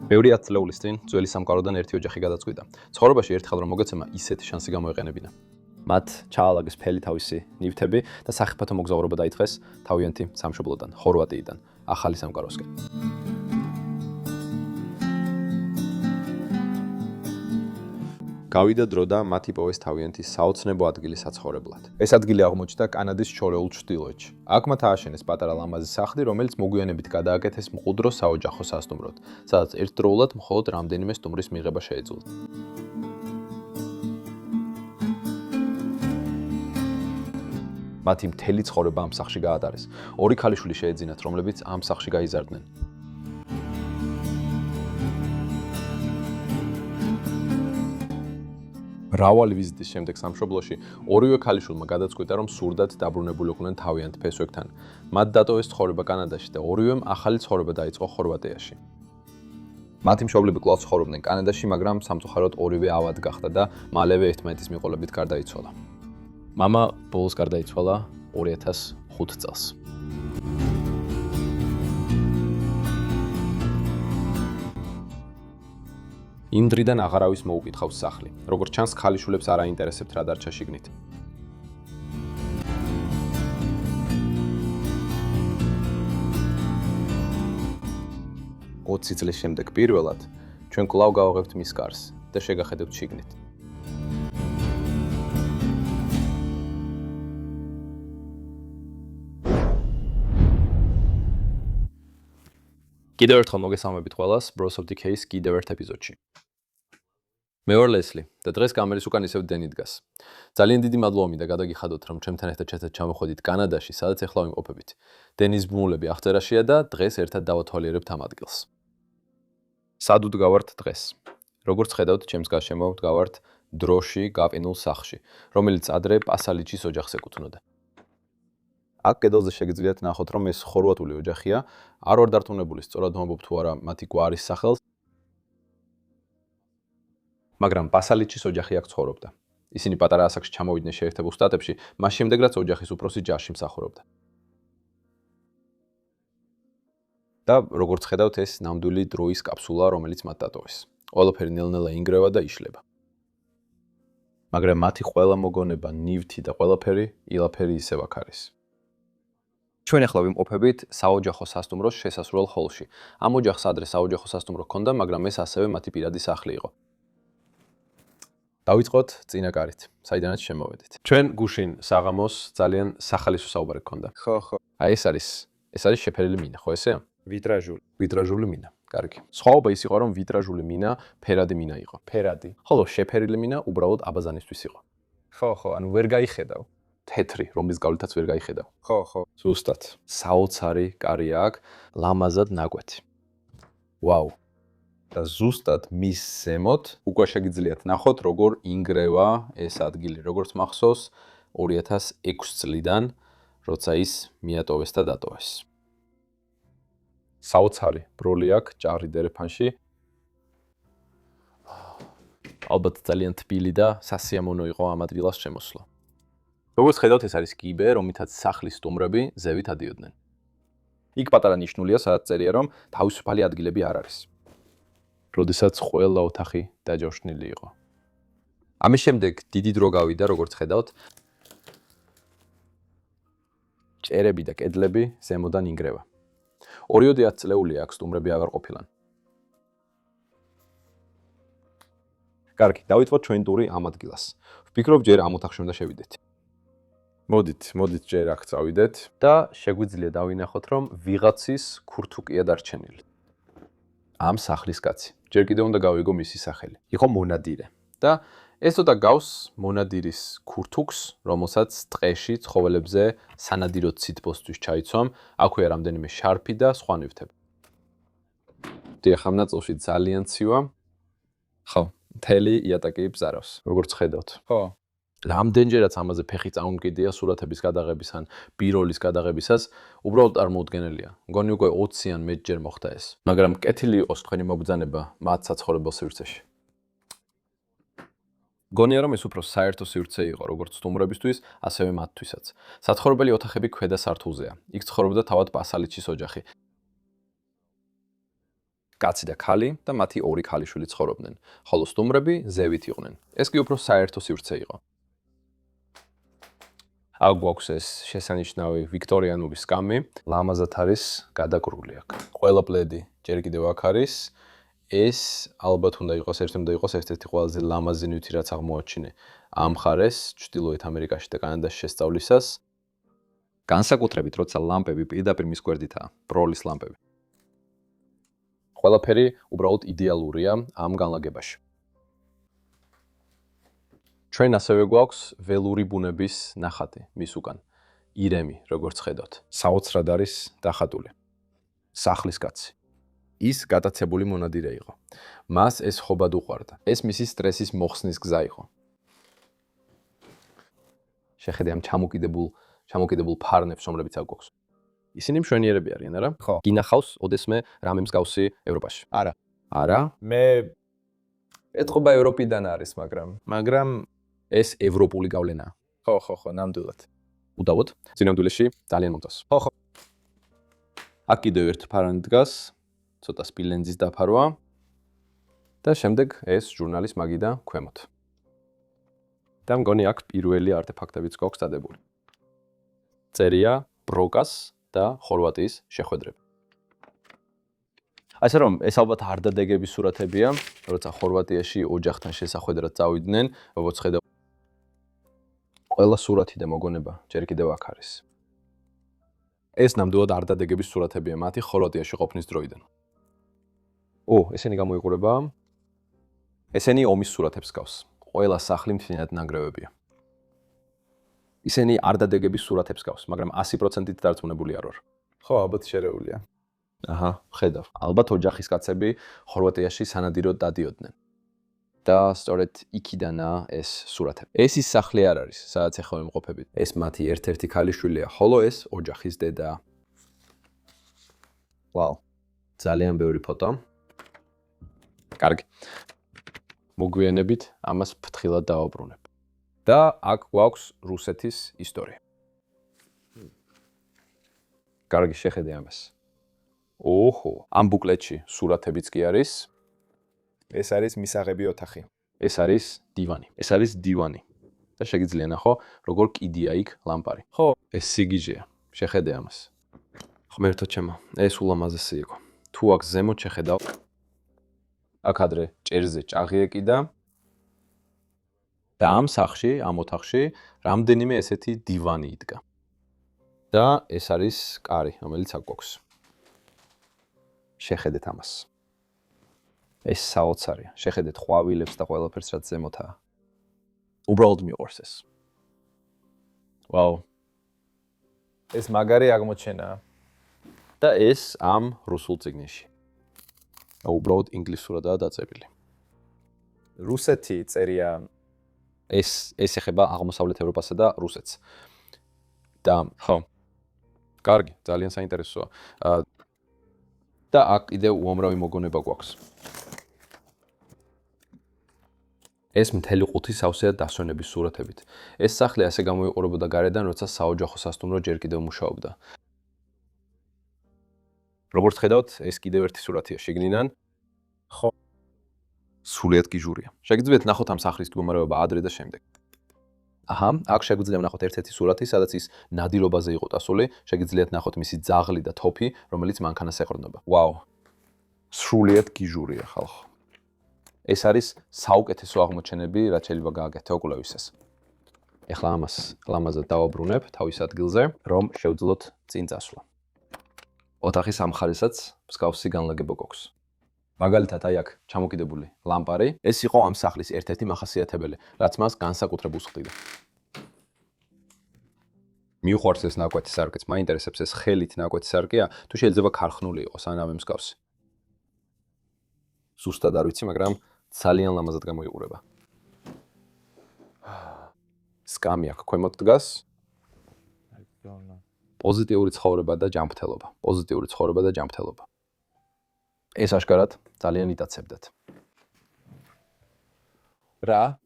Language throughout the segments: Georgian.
ბევრი ათწლეულის წინ ძველი სამყაროდან ერთი ოჯახი გადაწყვიტა. ცხოვრებაში ერთხელ რომ მოგეცემა ისეთი შანსი გამოეყენებინა. მათ ჩაალაგეს ფელი თავისი ნივთები და სახიფათო მოგზაურობა დაიწყეს თავიანთი სამშობლოდან, ხორვატიიდან, ახალი სამყაროსკენ. გავიდა დრო და მათ იპოვეს თავიანთი საოცნებო ადგილი საცხოვრებლად. ეს ადგილი აღმოჩნდა კანადის ჩრდილოეთ ჩრდილოეთში. აქ მათ ააშენეს პატარა ლამაზი სახლი, რომელიც მოგვიანებით გადააკეთეს მყუდრო საოჯახო სასტუმროდ, სადაც ერთდროულად მხოლოდ რამდენიმე სტუმრის მიღება შეეძლო. მათი მთელი ცხოვრება ამ სახლში გაატარეს. ორი ქალიშვილი შეეძინათ, რომლებიც ამ სახლში გაიზარდნენ. მრავალი ვიზიტის შემდეგ სამშობლოში ორივე ქალიშვილმა გადაწყვიტა, რომ სურდათ დაბრუნებულიყვნენ თავიანთ ფესვებთან. მათ დატოვეს ცხოვრება კანადაში და ორივემ ახალი ცხოვრება დაიწყო ხორვატიაში. მათი მშობლები კვლავ ცხოვრობდნენ კანადაში, მაგრამ სამწუხაროდ ორივე ავად გახდა და მალევე ერთმანეთის მიყოლებით გარდაიცვალა. მამა ბოლოს გარდაიცვალა 2005 წელს. იმ დრიდან აღარავის მოუკითხავს სახლი. როგორც ჩანს, ქალიშვილებს არ აინტერესებთ რა დარჩა შიგნით. ოცი წლის შემდეგ პირველად ჩვენ კვლავ გავაღებთ მის კარს და შეგახედებთ შიგნით. კიდევ ერთხელ მოგესალმებით ყველას Bros of Decay-ის კიდევ ერთ ეპიზოდში. მე ვარ ლესლი და დღეს კამერის უკან ისევ დენი დგას. ძალიან დიდი მადლობა მინდა გადაგიხადოთ, რომ ჩემთან ერთად ჩამოხვედით კანადაში, სადაც ახლა ვიმყოფებით. დენის ბმულები აღწერაშია და დღეს ერთად დავათვალიერებთ ამ ადგილს. სად ვდგავართ დღეს? როგორც ხედავთ, ჩემს გარშემო ვდგავართ დროში გაპინულ სახლში, რომელიც ადრე პასალიჩის ოჯახს ეკუთვნოდა. აქ კედელზე შეგიძლიათ ნახოთ, რომ ეს ხორვატული ოჯახია. არ ვარ დარწმუნებული, სწორად ვამბობ თუ არა მათი გვარის სახელს. მაგრამ პასალიჩის ოჯახი აქ ცხოვრობდა. ისინი პატარა ასაკში ჩამოვიდნენ შეერთებულ შტატებში, მას შემდეგ რაც ოჯახის უფროსი ჯარში მსახურობდა. და როგორც ხედავთ, ეს ნამდვილი დროის კაფსულა, რომელიც მათ დატოვეს. ყველაფერი ნელ-ნელა ინგრევა და იშლება. მაგრამ მათი ყველა მოგონება, ნივთი და ყველაფერი ილაფერი ისევ აქ არის. ჩვენ ახლა ვიმყოფებით საოჯახო სასტუმროს შესასვლელ ჰოლში. ამ ოჯახს ადრე საოჯახო სასტუმრო ჰქონდა, მაგრამ ეს ასევე მათი პირადი სახლი იყო. დავიწყოთ წინა კარით, საიდანაც შემოვედით. ჩვენ გუშინ საღამოს ძალიან სახალისო საუბარი ჰქონდა. ხო. აი ეს არის შეფერილი მინა, ხო ესეა? ვიტრაჟული მინა. კარგი. სხვაობა ის იყო, რომ ვიტრაჟული მინა ფერადი მინა იყო. ფერადი. ხოლო შეფერილი მინა უბრალოდ აბაზანისთვის იყო. ხო, ანუ ვერ გაიხედავ. თეთრი, რომლის გავლითაც ვერ გაიხედავ. ხო. ზუსტად. საოცარი კარია აქ, ლამაზად ნაკვეთი. ვაუ. და ზუსტად მის ზემოთ უკვე შეგიძლიათ ნახოთ, როგორ ინგრევა ეს ადგილი, როგორც მახსოვს 2006 წლიდან, როცა ის მიატოვეს და დატოვეს. საოცარი ბროლი აქ ჭარი დერეფანში. ალბათ ძალიან თბილი და სასიამოვნო იყო ამ ადგილას შემოსვლა. როგორც ხედავთ, ეს არის კიბე, რომლითაც სახლის სტუმრები ზევით ადიოდნენ. იქ პატარა ნიშნულია, სადაც წერია, რომ თავისუფალი ადგილები არ არის. როდესაც ყველა ოთახი დაჯავშნილი იყო. ამის შემდეგ დიდი დრო გავიდა, როგორც ხედავთ, ჭერები და კედლები ზემოდან ინგრევა. 2 ათწლეულია აქ სტუმრები აღარ ყოფილან. კარგი, დავიწყოთ ჩვენ ტური ამ ადგილას. ვფიქრობ, ჯერ ამ ოთახში უნდა შევიდეთ. მოდით ჯერ აქ წავიდეთ და შეგვიძლია დავინახოთ, რომ ვიღაცის ქურთუკია დარჩენილი. ამ სახლის კაცი. ჯერ კიდევ უნდა გავიგო მისი სახელი. იყო მონადირე. და ეს ცოტა გავს მონადირის ქურთუკს, რომელსაც ტყეში ცხოველებზე სანადიროდ სითბოსთვის ჩაიცვამ, აქვეა რამდენიმე შარფი და სხვა ნივთები. დიახ, ამ ნაწილში ძალიან ცივა. ხო, მთელი იატაკი ბზარავს, როგორც ხედავთ. ხო. რამდენჯერაც ამაზე ფეხი წამომკიდია სურათების გადაღების ან ბიროლის გადაღებისას, უბრალოდ არ მოუდგენელია. მგონი უკვე 20-ან მეტჯერ მოხდა ეს. მაგრამ კეთილი იყოს თქვენი მობრძანება მათ საცხოვრებელ სივრცეში. გონია რომ ეს უფრო საერთო სივრცე იყო, როგორც სტუმრებისთვის, ასევე მათთვისაც. საცხოვრებელი ოთახები ქვედა სართულზეა. იქ ცხოვრობდა თავად პასალიჩის ოჯახი. კაცი და ქალი და მათი ორი ქალიშვილი ცხოვრობდნენ, ხოლო სტუმრები ზევით იყვნენ. ეს კი უფრო საერთო სივრცე იყო. აქ გვაქვს ეს შესანიშნავი ვიქტორიანული სკამი, ლამაზად არის გადაკრული აქ. ყველა პლედი ჯერ კიდევ აქ არის. ეს ალბათ უნდა იყოს ერთ-ერთი ყველაზე ლამაზი ნივთი, რაც აღმოაჩინე ამ მხარეს, ჩრდილოეთ ამერიკაში და კანადაში შესწავლისას. განსაკუთრებით, როცა ლამპები პირდაპირ მის გვერდითაა, ბროლის ლამპები. ყველაფერი უბრალოდ იდეალურია ამ განლაგებაში. ჩვენ ასევე გვაქვს ველური ბუნების ნახატი მის უკან. ირემი, როგორც ხედავთ, საოცრად არის დახატული. სახლის კაცი. ის გატაცებული მონადირე იყო. მას ეს ხობად უყვარდა. ეს მისი სტრესის მოხსნის გზა იყო. შეხედე ამ ჩამოკიდებულ ფარნებს, რომლებიც აქ გვაქვს. ისინი მშვენიერები არიან, არა? ხო. გინახავს ოდესმე რამე მსგავსი ევროპაში? არა. არა? მე ეთყობა ევროპიდან არის, მაგრამ ეს ევროპული გავლენაა. ხო, ნამდვილად. უდავოდ, წინამძულში ძალიან მომწონს. ხო. აქ კიდევ ერთ ფარანი დგას, ცოტა სპილენძის დაფარვა და შემდეგ ეს ჟურნალის მაგი და ქვემოთ. და მგონი აქ პირველი არტეფაქტებიც გვაქვს დადებული. წერია ბროკას და ხორვატიის შეხვედრები. ასე რომ, ეს ალბათ არდადეგების სურათებია, როცა ხორვატიაში ოჯახთან შესახვედრად წავიდნენ, როგორც ხედავ. ყველა სურათი და მოგონება ჯერ კიდევ აქ არის. ეს ნამდვილად არდადეგების სურათებია მათი ხორვატიაში ყოფნის დროიდან. ესენი გამოიყურება. ესენი ომის სურათებს გავს. ყველა სახლი მთლიანად ნანგრევებია. ისინი არდადეგების სურათებს გავს, მაგრამ 100%-ით დარწმუნებული არ ვარ. ხო, ალბათ შერეულია. აჰა, ხედავ. ალბათ ოჯახის კაცები ხორვატიაში სანადიროდ დადიოდნენ. და სწორედ იქიდანაა ეს სურათები. ეს ის სახლი არ არის, სადაც ეხლა ვიმყოფებით. ეს მათი ერთ-ერთი ქალიშვილია, ხოლო ეს ოჯახის დედაა. ვაუ, ძალიან ბევრი ფოტო. კარგი. მოგვიანებით ამას ფრთხილად დავაბრუნებ. და აქ გვაქვს რუსეთის ისტორია. კარგი, შეხედე ამას. ამ ბუკლეტში სურათებიც კი არის. ეს არის მისაღები ოთახი. ეს არის დივანი. და შეგიძლია ნახო, როგორ კიდია იქ ლამპარი. ხო, ეს სიგიჟეა. შეხედე ამას. ღმერთო ჩემო, ეს ულამაზესი იყო. თუ აქ ზემოთ შეხედავ, აქ ადრე ჭერზე ჭაღი ეკიდა. და ამ სახლში, ამ ოთახში რამდენიმე ესეთი დივანი იდგა. და ეს არის კარი, რომელიც აქ გვაქვს. შეხედეთ ამას. ეს საოცარია. შეხედეთ ყვავილებს და ყველაფერს, რაც ზემოთაა. უბრალოდ მიყვარს ეს. ვაუ. ეს მაგარი აღმოჩენაა. და ეს ამ რუსულ წიგნში. უბრალოდ ინგლისურადაა დაწერილი. რუსეთი წერია. ეს ეხება აღმოსავლეთ ევროპასა და რუსეთს. და ხო. კარგი, ძალიან საინტერესოა. და აქ კიდევ უამრავი მოგონება გვაქვს. ეს მთელი ყუთი სავსეა დასვენების სურათებით. ეს სახლი ასე გამოიყურებოდა გარედან, როცა საოჯახო სასტუმრო ჯერ კიდევ მუშაობდა. როგორც ხედავთ, ეს კიდევ ერთი სურათია შიგნიდან. ხო. სულიად გიჟურია. შეგიძლიათ ნახოთ ამ სახლის მდგომარეობა ადრე და შემდეგ. აჰა, აქ შეგვიძლია ნახოთ ერთ-ერთი სურათი, სადაც ის ნადირობაზე იყო დასული. შეგიძლიათ ნახოთ მისი ძაღლი და თოფი, რომელიც მანქანას ეყრდნობა. ვაუ. სულიად გიჟურია ხალხო. ეს არის საუკეთესო აღმოჩენები, რაც შეიძლება გააკეთო კვლევისას. ეხლა ამას ლამაზად დავაბრუნებ თავის ადგილზე, რომ შევძლოთ წინ წასვლა. ოთახის ამ მხარესაც მსგავსი განლაგება გვაქვს. მაგალითად, აი აქ ჩამოკიდებული ლამპარი, ეს იყო ამ სახლის ერთ-ერთი მახასიათებელი, რაც მას განსაკუთრებულს ხდიდა. მიუხვარს ეს ნაკვეთი სარკეც, მაინტერესებს ეს ხელით ნაკვეთი სარკეა, თუ შეიძლება ქარხნული იყოს ან ამე მსგავსი. ზუსტად არ ვიცი, მაგრამ ძალიან ლამაზად გამოიყურება. სკამი აქ ქვემოთ დგას. პოზიტიური ცხოვრება და ჯანმრთელობა. ეს აშკარად ძალიან იტაცებდათ. რა?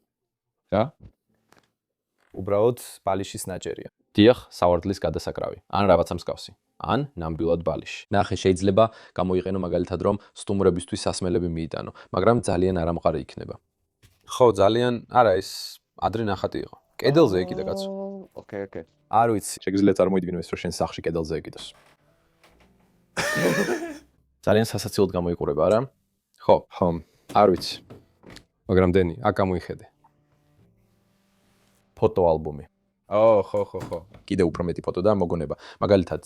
უბრალოდ ბალიშის ნაჭერია. დიახ, სავარდლის გადასაკრავი, ან რაღაცა მსგავსი, ან ნამდვილად ბალიში. ნახე, შეიძლება გამოიყენო მაგალითად, რომ სტუმრებისთვის სასმელები მიიტანო, მაგრამ ძალიან არამყარი იქნება. ხო, ძალიან, არა, ეს ადრე ნახატი იყო. კედელზე ეკიდა კაცო. ოკეი. არ ვიცი, შეგიძლია წარმოიდგინო ეს, რომ შენ სახლში კედელზე ეკიდოს. ძალიან სასაცილოდ გამოიყურება, არა? ხო, არ ვიცი. მაგრამ დენი, აქ გამოიხედე. ფოტოალბომი. ხო. კიდე უფრო მეტი ფოტო და მოგონება. მაგალითად,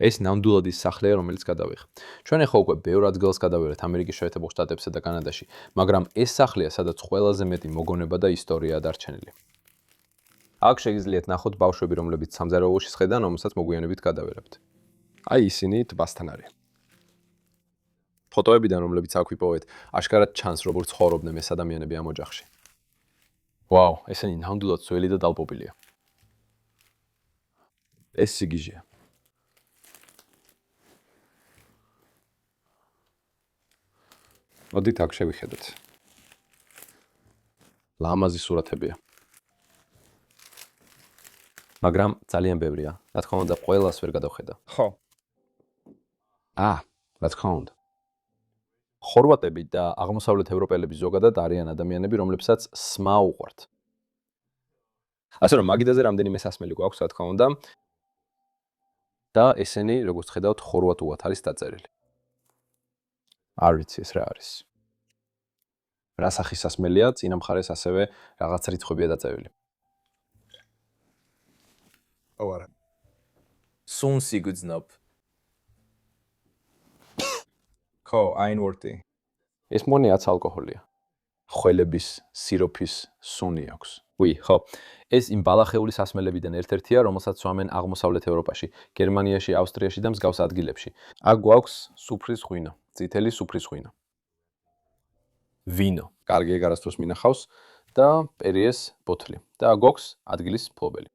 ეს ნამდვილად ის სახლია, რომელიც გადავიღე. ჩვენ ახლა უკვე ბევრ ადგილას გადავიღეთ ამერიკის შეერთებულ შტატებსა და კანადაში, მაგრამ ეს სახლია, სადაც ყველაზე მეტი მოგონება და ისტორიაა დარჩენილი. აქ შეგიძლიათ ნახოთ ბავშვები, რომლებიც სამზარეულოში სხედან, რომელსაც მოგვიანებით გადავერებთ. აი ისინი ტბასთან არიან. ფოტოებიდან, რომლებიც აქ ვიპოვეთ, აშკარად ჩანს, როგორ ცხოვრობდნენ ეს ადამიანები ამ ოჯახში. ვაუ, ესენი ნამდვილად ძველი და დალპობილია. ეს სიგიჟეა. მოდით აქ შევიხედოთ. ლამაზი სურათებია. მაგრამ ძალიან ბევრია. რა თქმა უნდა, ყველას ვერ გადავხედა. ხო. რა თქმა უნდა. ხორვატები და აღმოსავლეთ ევროპელები ზოგადად არიან ადამიანები, რომლებსაც სმა უყვართ. ასე რომ მაგიდაზე რამდენიმე სასმელი გვაქვს, რა თქმა უნდა. და ესენი, როგორც ხედავთ, ხორვატულად არის დაწერილი. არ ვიცი ეს რა არის. რა სახის სასმელია, წინა მხარეს ასევე რაღაც რიცხვებია დაწერილი. არა. Sun sigudznop. ხო, აინვორტი. ეს მონი 10 ალკოჰოლია. ხველების, სიროფის სუნი აქვს. ხო. ეს იმ ბალახეული სასმელებიდან ერთ-ერთია, რომელსაც სვამენ აღმოსავლეთ ევროპაში, გერმანიაში, ავსტრიაში და მსგავს ადგილებში. აქ გვაქვს სუფრის ღვინო, წითელი სუფრის ღვინო. ვინო, კარგი ეგ არასდროს მინახავს და პერიეს ბოთლი. და გვაქვს ადგილის მფლობელი.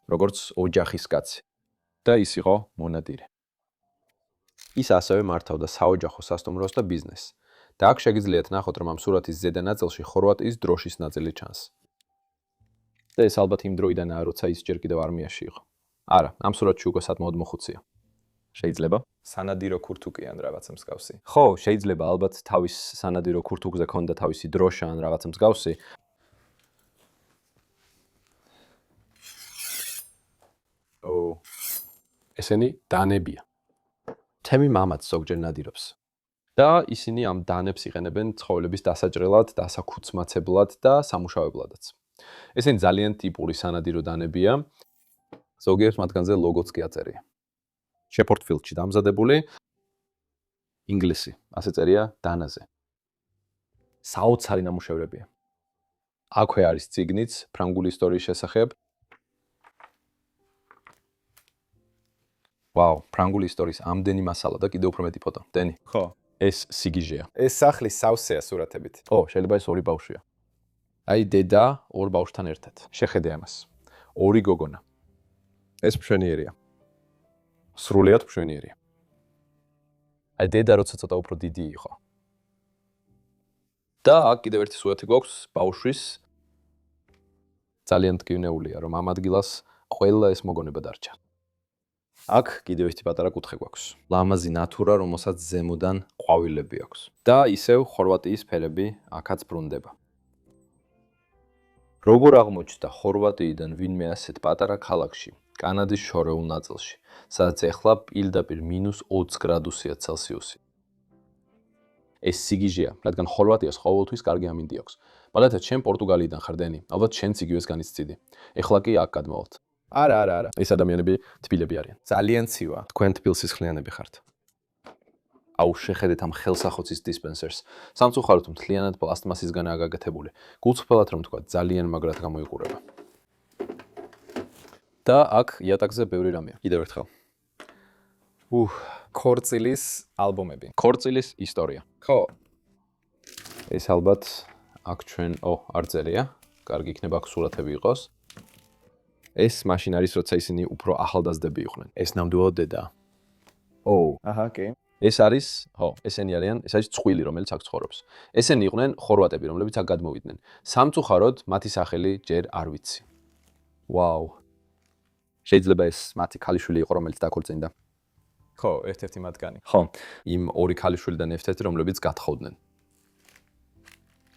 როგორც ოჯახის კაცი. და ის იყო მონადირე. ის ასევე მართავდა საოჯახო სასტუმროს და ბიზნესს. და აქ შეგიძლიათ ნახოთ, რომ ამ სურათის ზედა ნაწილში ხორვატიის დროშის ნაწილი ჩანს. და ეს ალბათ იმ დროიდანაა, როცა ის ჯერ კიდევ არმიაში იყო. არა, ამ სურათში უკვე სათმოდ მოხუცია. შეიძლება? სანადირო ქურთუკი ან რაღაცა მსგავსი. ხო, შეიძლება ალბათ თავის სანადირო ქურთუკზე ქონდა თავისი დროშა ან რაღაცა მსგავსი. ესენი დანებია. თემი მამაც ზოგჯერ ნადირობს. და ისინი ამ დანებს იყენებენ ცხოველების დასაჭრელად, დასაქუცმაცებლად და სამუშაებლადაც. ესენი ძალიან ტიპური სანადირო დანებია. ზოგიერთ მათგანზე ლოგოც კი აწერია. შეფორტფილდში დამზადებული ინგლისი, ასე წერია დანაზე. საოცარი ნამუშევრებია. აქვე არის წიგნიც ფრანგული ისტორიის შესახებ. ვაუ, ფრანგული ისტორიის ამდენი მასალა და კიდევ უფრო მეტი ფოტო. დენი. ხო. ეს სიგიჟეა. ეს სახლი სავსეა სურათებით. შეიძლება ეს ორი ბავშვია. აი დედა ორ ბავშვთან ერთად. შეხედე ამას. ორი გოგონა. ეს მშვენიერია. სრულიად მშვენიერია. აი დედა როცა ცოტა უფრო დიდი იყო. და აქ კიდევ ერთი სურათი გვაქვს ბავშვის. ძალიან მტკივნეულია, რომ ამ ადგილას ყველა ეს მოგონება დარჩა. აქ კიდევ ერთი პატარა კუთხე გვაქვს. ლამაზი ნატურა, რომელსაც ზემოდან ყვავილები აქვს. და ისევ ხორვატიის ფერები აქაც ბრუნდება. როგორ აღმოჩნდა ხორვატიიდან ვინმე ასეთ პატარა ქალაქში, კანადის შორეულ ნაწილში, სადაც ეხლა პირდაპირ -20 გრადუსია ცელსიუსი. ეს სიგიჟეა, რადგან ხორვატიას ყოველთვის კარგი ამინდი აქვს. მაგალითად, შენ პორტუგალიიდან ხარ დენი, ალბათ შენც იგივეს განიცდიდი. ეხლა კი აქ გადმოვალთ. არა. ეს ადამიანები თბილები არიან. ძალიან ცივა. თქვენ თბილსისხლიანები ხართ. აუ შეხედეთ ამ ხელსახოცის დისპენსერს. სამწუხაროდ მთლიანად პლასტმასისგანაა გაკეთებული. გულწრფელად რომ თქვა, ძალიან მაგრად გამოიყურება. და აქ იატაკზე ბევრი რამეა. კიდევ ერთხელ. ქორწილის ალბომები. ქორწილის ისტორია. ხო. ეს ალბათ აქ ჩვენ, არ წერია. კარგი იქნება აქ სურათები იყოს. ეს მაშინ არის, როცა ისინი უფრო ახალგაზრდები იყვნენ. ეს ნამდვილად დედაა. აჰა, კი. ეს არის, ესენი არიან, ეს არის წყვილი, რომელიც აქ ცხოვრობს. ესენი იყვნენ ხორვატები, რომლებიც აქ გადმოვიდნენ. სამწუხაროდ, მათი სახელი ჯერ არ ვიცი. ვაუ. შეიძლება ეს მათი ქალიშვილი იყო, რომელიც დაქორწინდა. ხო, ერთ-ერთი მათგანი. ხო, იმ ორი ქალიშვილიდან ერთ-ერთი, რომლებიც გათხოვდნენ.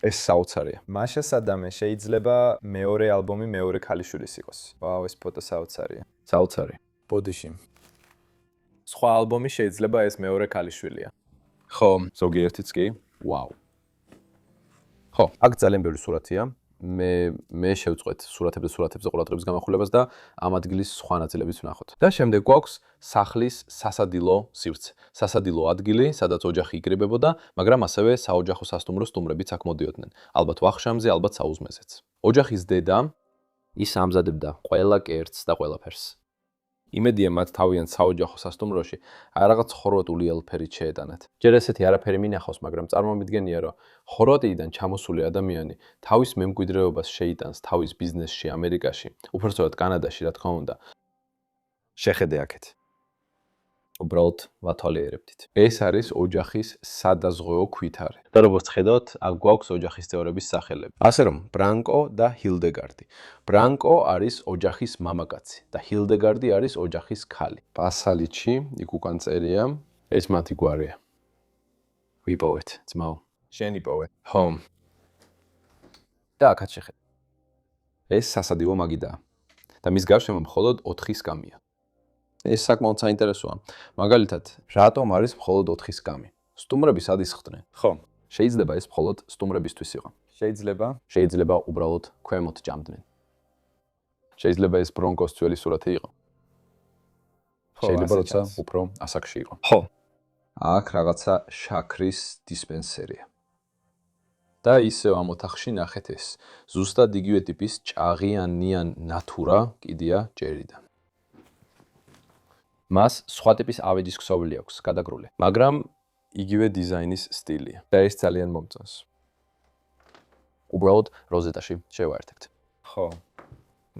ეს საოცარია. მაშა სადამე შეიძლება მეორე ალბომი მეორე ქალიშვილის იყოს. ვაუ, ეს ფოტო საოცარია. საოცარი. ბოდიში. სხვა ალბომი შეიძლება ეს მეორე ქალიშვილია. ხო, ზოგიერთიც კი. ვაუ. ხო, აქ ძალიან ბევრი სურათია. მე შევწყვეთ სურათებზე ყურადღების გამახვილებას და ამ ადგილის სხვა ნაწილებიც ვნახოთ. და შემდეგ გვაქვს სახლის სასადილო სივრცე. სასადილო ადგილი, სადაც ოჯახი იკრიბებოდა, მაგრამ ასევე საოჯახო სასტუმრო სტუმრებიც აქ მოდიოდნენ. ალბათ ვახშამზე, ალბათ საუზმეზეც. ოჯახის დედა ის ამზადებდა ყველა კერძს და ყველაფერს. იმედია მათ თავიანთ საოჯახო სასტუმროში რაღაც ხორვატული ელფერით შეეტანათ. ჯერ ესეთი არაფერი მინახავს, მაგრამ წარმომიდგენია, რომ ხორვატიიდან ჩამოსული ადამიანი თავის მემკვიდრეობას შეიტანს თავის ბიზნესში ამერიკაში, უпростоად კანადაში, რა თქმა უნდა. შეხედე აქეთ. უბრალოდ ვათვალიერებდით. ეს არის ოჯახის სადაზღვეო ქვითარი. და როგორც ხედავთ, აქ გვაქვს ოჯახის წევრების სახელები. ასე რომ, ბრანკო და ჰილდეგარდი. ბრანკო არის ოჯახის მამაკაცი და ჰილდეგარდი არის ოჯახის ქალი. პასალიჩი, იქ უკან წერია, ეს მათი გვარია. ვიპოვეთ, ძმაო. შენი პოვე. ხო. და აქაც შეხედე. ეს სასადილო მაგიდაა. და მის გარშემო მხოლოდ 4 სკამია. ეს საკმაოდ საინტერესოა. მაგალითად, რატომ არის მხოლოდ 4 სკამი? სტუმრები სად ისხდნენ? ხო. შეიძლება ეს მხოლოდ სტუმრებისთვის იყო. შეიძლება უბრალოდ ქვემოთ ჭამდნენ. შეიძლება ეს ბრონკოს ძველი სურათი იყო. შეიძლება როცა უფრო ასაკში იყო. ხო. აქ რაღაცა შაქრის დისპენსერია. და ისევ ამ ოთახში ნახეთ ეს. ზუსტად იგივე ტიპის ჭაღიანიან ნატურა კიდია ჭერიდან. მას სხვა ტიპის ავეჯის ქსოვილი აქვს გადაგრული, მაგრამ იგივე დიზაინის სტილია. და ეს ძალიან მომწონს. უბრალოდ როზეტაში შევაერთებთ. ხო.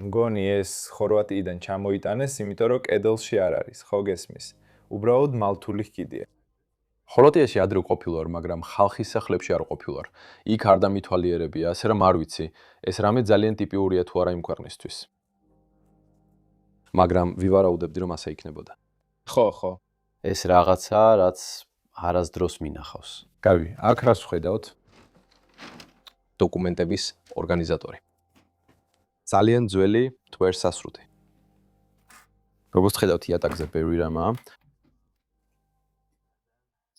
მგონი ეს ხორვატიიდან ჩამოიტანეს, იმიტომ რომ კედელში არ არის, ხო გესმის. უბრალოდ მალთული ჰკიდია. ხორვატიაში ადრე ყოფილვარ, მაგრამ ხალხის სახლებში არ ყოფილვარ. იქ არ დამითვალიერებია, ასე რომ არ ვიცი, ეს რამე ძალიან ტიპიურია თუ არა იმ ქვეყნისთვის. მაგრამ ვივარაუდებდი, რომ ასე იქნებოდა. ხო. ეს რაღაცა, რაც არასდროს მინახავს. გავი, აქ რას ვხედავთ? დოკუმენტების ორგანიზატორი. ძალიან ძველი თვერსასრუთი. როგორც ხედავთ, იატაკზე ბევრი რამაა.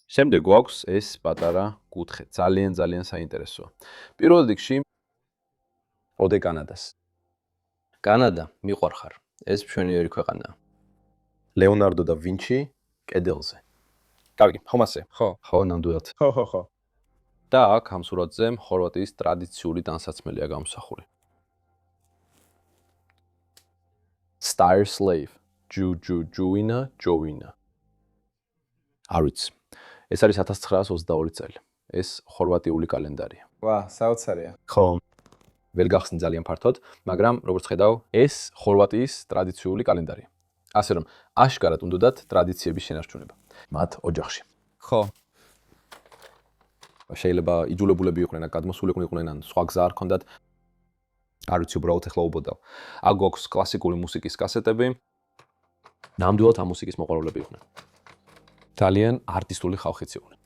შემდეგ გვაქვს ეს პატარა კუთხე. ძალიან საინტერესოა. პირველ რიგში ოდე კანადას. კანადა, მიყვარხარ. ეს მშვენიერი ქვეყანაა. ლეონარდო და ვინჩი კედელზე. კარგი, ხომ ასე? ხო. ხო, ნამდვილად. ხო. და აქ ამ სურათზე ხორვატიის ტრადიციული ტანსაცმელია გამოსახული. Star Slave, Jovina. არიც. ეს არის 1922 წელი. ეს ხორვატიული კალენდარია. ვა, საოცარია. ხო. ვერ გახსნი ძალიან ფართოდ, მაგრამ როგორც ხედავ, ეს ხორვატიის ტრადიციული კალენდარია. ასე რომ, აშკარად უნდათ ტრადიციების შენარჩუნება. მათ ოჯახში. ხო. შეიძლება იძულებულები იყვნენ, გადმოსულიყვნენ, ან სხვა გზა არ ჰქონდათ. არ ვიცი, უბრალოდ ეხლა უბოდავ. აქ გვაქვს კლასიკური მუსიკის კასეტები. ნამდვილად ამ მუსიკის მოყვარულები იყვნენ. ძალიან არტისტული ხალხიც იყვნენ.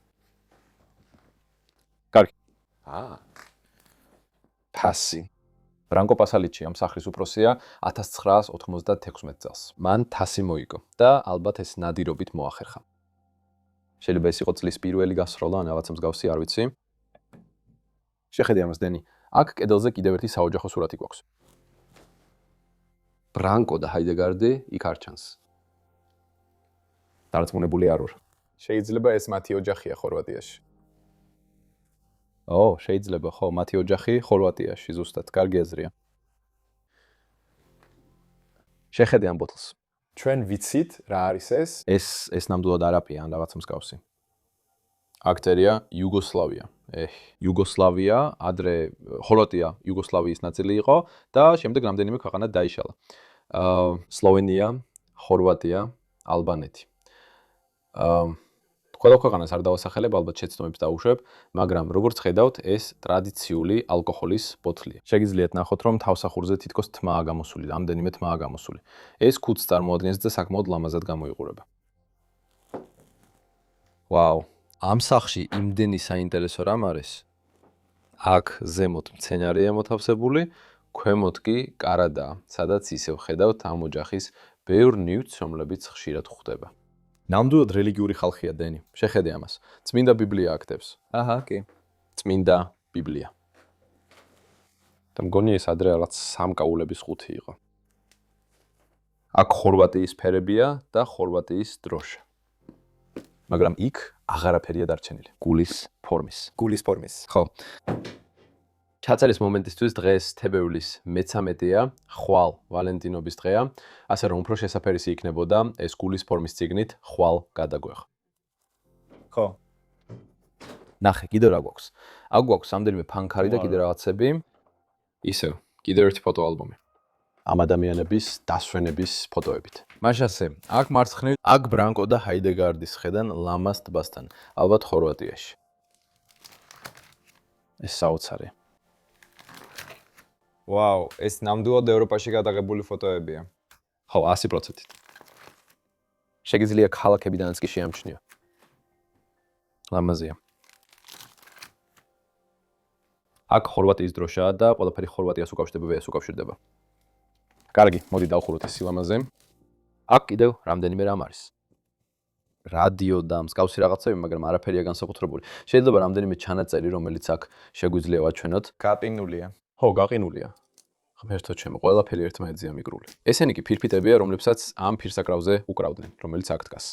კარგი. ფასი. ბრანკო პასალიჩი ამ სახლის უფროსია 1996 წელს. მან თასი მოიგო და ალბათ ეს ნადირობით მოახერხა. შეიძლება ეს იყოს წლის პირველი გასროლა, ან რაღაცა მსგავსი, არ ვიცი. შეხედე ამას, დენი. აქ კედელზე კიდევ ერთი საოჯახო სურათი გვაქვს. ბრანკო და ჰაიდეგარდი იქ არ ჩანს. დარწმუნებული არ ვარ. შეიძლება ეს მათი ოჯახია ხორვატიაში. შეიძლება, ხო, მათი ოჯახი ხორვატიაში, ზუსტად, კარგი აზრია. შეხედე ამ ბოთლს. ჩვენ ვიცით რა არის ეს? ეს ნამდვილად არაპია, ან რაღაცა მსგავსი. აქ წერია იუგოსლავია. იუგოსლავია, ადრე ხორვატია იუგოსლავიის ნაწილი იყო და შემდეგ რამდენიმე ქვეყანა დაიშალა. სლოვენია, ხორვატია, ალბანეთი. ყველა ქვეყანას არ დავასახელებ, ალბათ შეცდომებს დავუშვებ, მაგრამ როგორც ხედავთ, ეს ტრადიციული ალკოჰოლის ბოთლია. შეგიძლიათ ნახოთ, რომ თავსახურზე თითქოს თმაა გამოსული, რამდენიმე თმაა გამოსული. ეს ქუდს წარმოადგენს და საკმაოდ ლამაზად გამოიყურება. ვაუ, ამ სახლში იმდენი საინტერესო რამ არის. აქ ზემოთ მცენარეა მოთავსებული, ქვემოთ კი კარადაა, სადაც ისევ ხედავთ ამ ოჯახის ბევრ ნივთს, რომლებიც ხშირად ხვდება. ნამდვილად რელიგიური ხალხია დენი. შეხედე ამას. წმინდა ბიბლია აქტებს. აჰა, კი. წმინდა ბიბლია. და მგონი ეს ადრე რაღაც სამკაულების ხუთი იყო. აქ ხორვატიის ფერებია და ხორვატიის დროშა. მაგრამ იქ აღარაფერია დარჩენილი. გულის ფორმის. გულის ფორმის. ხო. ჩაწერის მომენტისთვის დღეს თებერვლის მე-13-ია, ხვალ ვალენტინობის დღეა, ასე რომ უფრო შესაფერისი იქნებოდა ეს გულის ფორმის წიგნით ხვალ გადაგვეხო. ხო. ნახე, კიდევ რა გვაქვს? აქ გვაქვს რამდენიმე ფანქარი და კიდე რაღაცები. ისევ, კიდევ ერთი ფოტოალბომი. ამ ადამიანების დასვენების ფოტოებით. მაშასე, აქ მარცხნივ, აქ ბრანკო და ჰაიდეგარდის ხედან ლამას ტბასთან, ალბათ ხორვატიაში. ეს საოცარია. ვაუ, ეს ნამდვილად ევროპაში გადაღებული ფოტოებია. ხო, 100%. შეგიძლია ქალაქებიდანაც კი შეამჩნიო. ლამაზია. აქ ხორვატიის დროშაა და ყველაფერი ხორვატიას უკავშირდება და ეს უკავშირდება. კარგი, მოდი დავხუროთ ეს სილამაზე. აქ კიდევ რამდენიმე რამ არის. რადიო და მსგავსი რაღაცები, მაგრამ არაფერია განსაკუთრებული. შეიძლება რამდენიმე ჩანაწერი, რომელიც აქ შეგვიძლია ვაჩვენოთ. გაყინულია. ხო, გაყინულია. ღმერთო ჩემო, ყველაფერი ერთმანეთზეა მიგრული. ესენი კი ფირფიტებია, რომლებსაც ამ ფირსაკრავზე უკრავდნენ, რომელიც აქ დგას.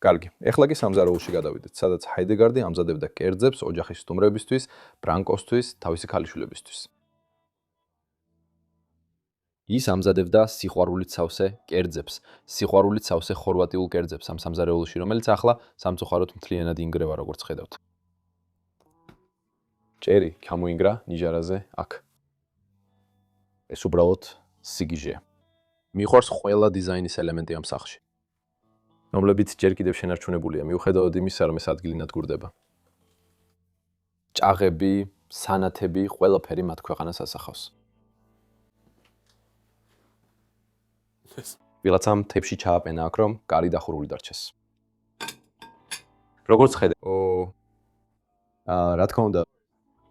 კარგი, ეხლა კი სამზარეულოში გადავიდეთ, სადაც ჰაიდეგარდი ამზადებდა კერძებს ოჯახის სტუმრებისთვის, ბრანკოსთვის, თავისი ქალიშვილებისთვის. ის ამზადებდა სიყვარულით სავსე კერძებს, სიყვარულით სავსე ხორვატიულ კერძებს ამ სამზარეულოში, რომელიც ახლა სამწუხაროდ მთლიანად ინგრევა, როგორც ხედავთ. ჭერი გამოინგრა ნიჟარაზე აქ. ეს უბრალოდ სიგიჟეა. მიყვარს ყველა დიზაინის ელემენტი ამ სახლში, რომლებიც ჯერ კიდევ შენარჩუნებულია, მიუხედავად იმისა, რომ ეს ადგილი ნადგურდება. ჭაღები, სანათები, ყველაფერი მათ ქვეყანას ასახავს. ვიღაცამ თებში ჩააპენა აქ, რომ კარი დახურული დარჩეს. როგორც ხედავ, რა თქმა უნდა,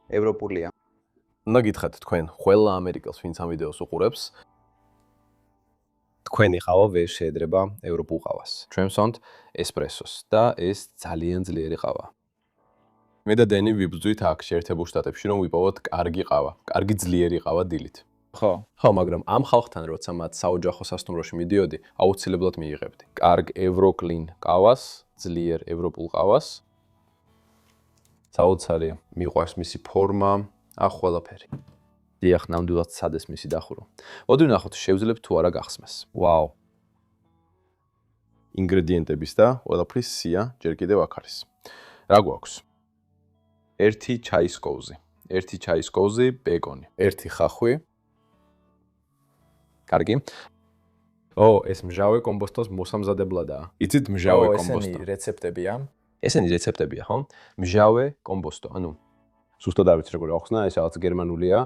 ევროპულია. უნდა გითხრათ თქვენ, ყველა ამერიკელს, ვინც ამ ვიდეოს უყურებს, თქვენი ყავა ვერ შეედრება ევროპულ ყავას. ჩვენ ვსვამთ ესპრესოს და ეს ძალიან ძლიერი ყავა. მე და დენი ვიბრძვით აქ შეერთებულ შტატებში, რომ ვიპოვოთ კარგი ყავა, კარგი ძლიერი ყავა დილით. ხო. ხო, მაგრამ ამ ხალხთან როცა მათ საოჯახო სასტუმროში მიდიოდი, აუცილებლად მიიღებდი. კარგ ევროკლინ ყავას, ძლიერ ევროპულ ყავას. საოცარია, მიყვარს მისი ფორმა, ახ ყველაფერი. დიახ, ნამდვილად სადეს მისი დახურო. მოდი ვნახოთ, შევძლებთ თუ არა გახსნას. ვაუ. ინგრედიენტების და ყველაფრის სია ჯერ კიდევ აქ არის. რა გვაქვს? 1 ჩაის კოვზი, 1 ჩაის კოვზი, ბეკონი, 1 ხახვი. კარგი. ეს მჟავე კომბოსტოს მოსამზადებლადაა. იცით მჟავე კომბოსტო? ესენი რეცეპტებია. ესენი რეცეპტებია, ხო? მჟავე კომბოსტო, ანუ სუსტად არ ვიცი როგორ ახსნა, ეს რაღაც გერმანულია.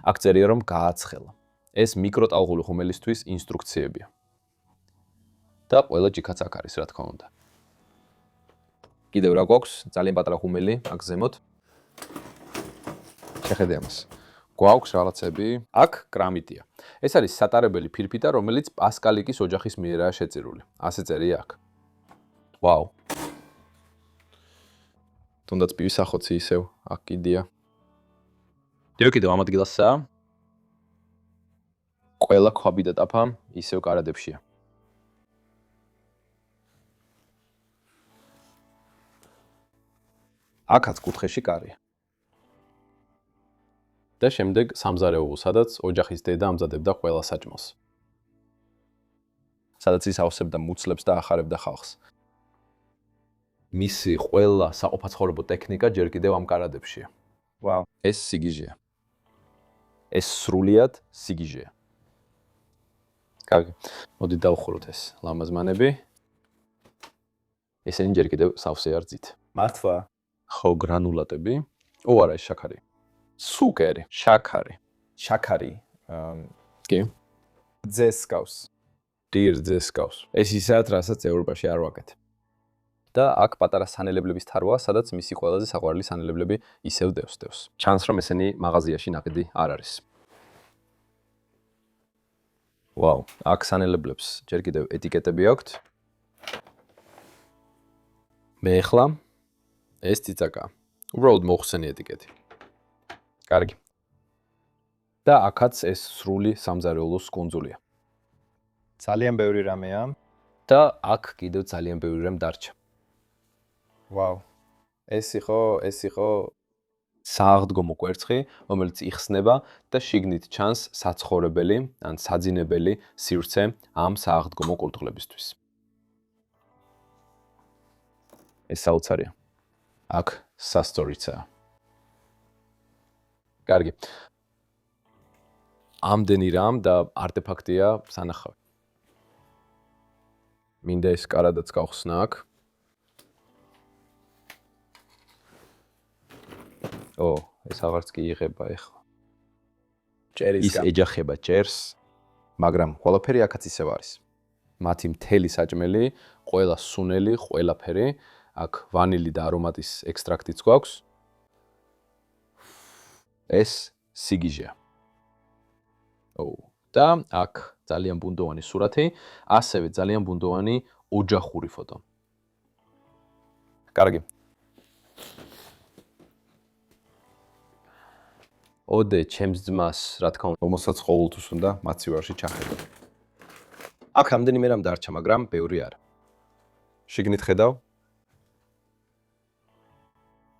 აქ წერია რომ გააცხელა. ეს მიკროტალღული ხუმელისთვის ინსტრუქციებია. და ყველა ჯიქაც აქ არის, რა თქმა უნდა. კიდევ რა გვაქვს? ძალიან პატარა ხუმელი აქ ზემოთ. შეხედე ამას. გვაქვს რაღაცები, აქ კრამიტია. ეს არის სატარებელი ფირფიტა, რომელიც პასკალიკის ოჯახის მიერაა შეწირული. ასე წერია აქ. ვაუ. თუნდაც პივის ახოცი ისევ აქ კიდია. კიდევ ამ ადგილასაა. ყველა ქვაბი და ტაფა ისევ კარადებშია. აქაც კუთხეში კარია. და შემდეგ სამზარეულო, სადაც ოჯახის დედა ამზადებდა ყველა საჭმელს. სადაც ის ავსებდა მუცლებს და ახარებდა ხალხს. მისი ყველა საყოფაცხოვრებო ტექნიკა ჯერ კიდევ ამ კარადებშია. ვაუ. ეს სიგიჟეა. ეს სრულიად სიგიჟეა. კარგი. მოდით დავუხუროთ ეს ლამაზმანები. ესენი ჯერ კიდევ სავსე არ ძით. მართლა? ხო, გრანულატები. ო, არა, ეს შაქარი. სუკერი, შაქარი. შაქარი. კი. ძეს გავს. დიერ ძეს გავს. ეს ისაა, რასაც ევროპაში არ ვაკეთებ. და აქ პატარა სანელებლების თაროა, სადაც მისი ყველაზე საყვარელი სანელებლები ისევ დევს. ჩანს, რომ ესენი მაღაზიაში ნაყიდი არ არის. ვაუ, აქ სანელებლებს ჯერ კიდევ ეტიკეტები აქვთ. მე ახლა ეს ციცაკა. უბრალოდ მოხსენი ეტიკეტი. კარგი. და აქაც ეს სრული სამზარეულოს კუნძულია. ძალიან ბევრი რამეა. და აქ კიდევ ძალიან ბევრი რამ დარჩა. ვაუ. ეს იყო სააღდგომო კვერცხი, რომელიც იხსნება და შიგნით ჩანს საცხოვრებელი ან საძინებელი სივრცე ამ სააღდგომო კულტურებისთვის. ეს საოცარია. აქ სასტორიცაა. კარგი. ამდენი რამ და არტეფაქტია სანახავი. მინდა ეს კარადაც გავხსნა აქ. ო, ეს აღარც კი იღება ეხლა. ის ეჯახება ჭერს, მაგრამ ყველაფერი აქაც ისევ არის. მათი მთელი საჭმელი, ყველა სუნელი, ყველაფერი, აქ ვანილი და არომატის ექსტრაქტიც გვაქვს. ეს სიგიჟეა. ო, და აქ ძალიან ბუნდოვანი სურათი, ასევე ძალიან ბუნდოვანი ოჯახური ფოტო. კარგი. ოდე ჩემს ძმას, რა თქმა უნდა, რომელსაც ყოველთვის უნდა მაცივარში ჩახედო. აქ რამდენიმე რამ დარჩა, მაგრამ ბევრი არა. შიგნით ხედავ.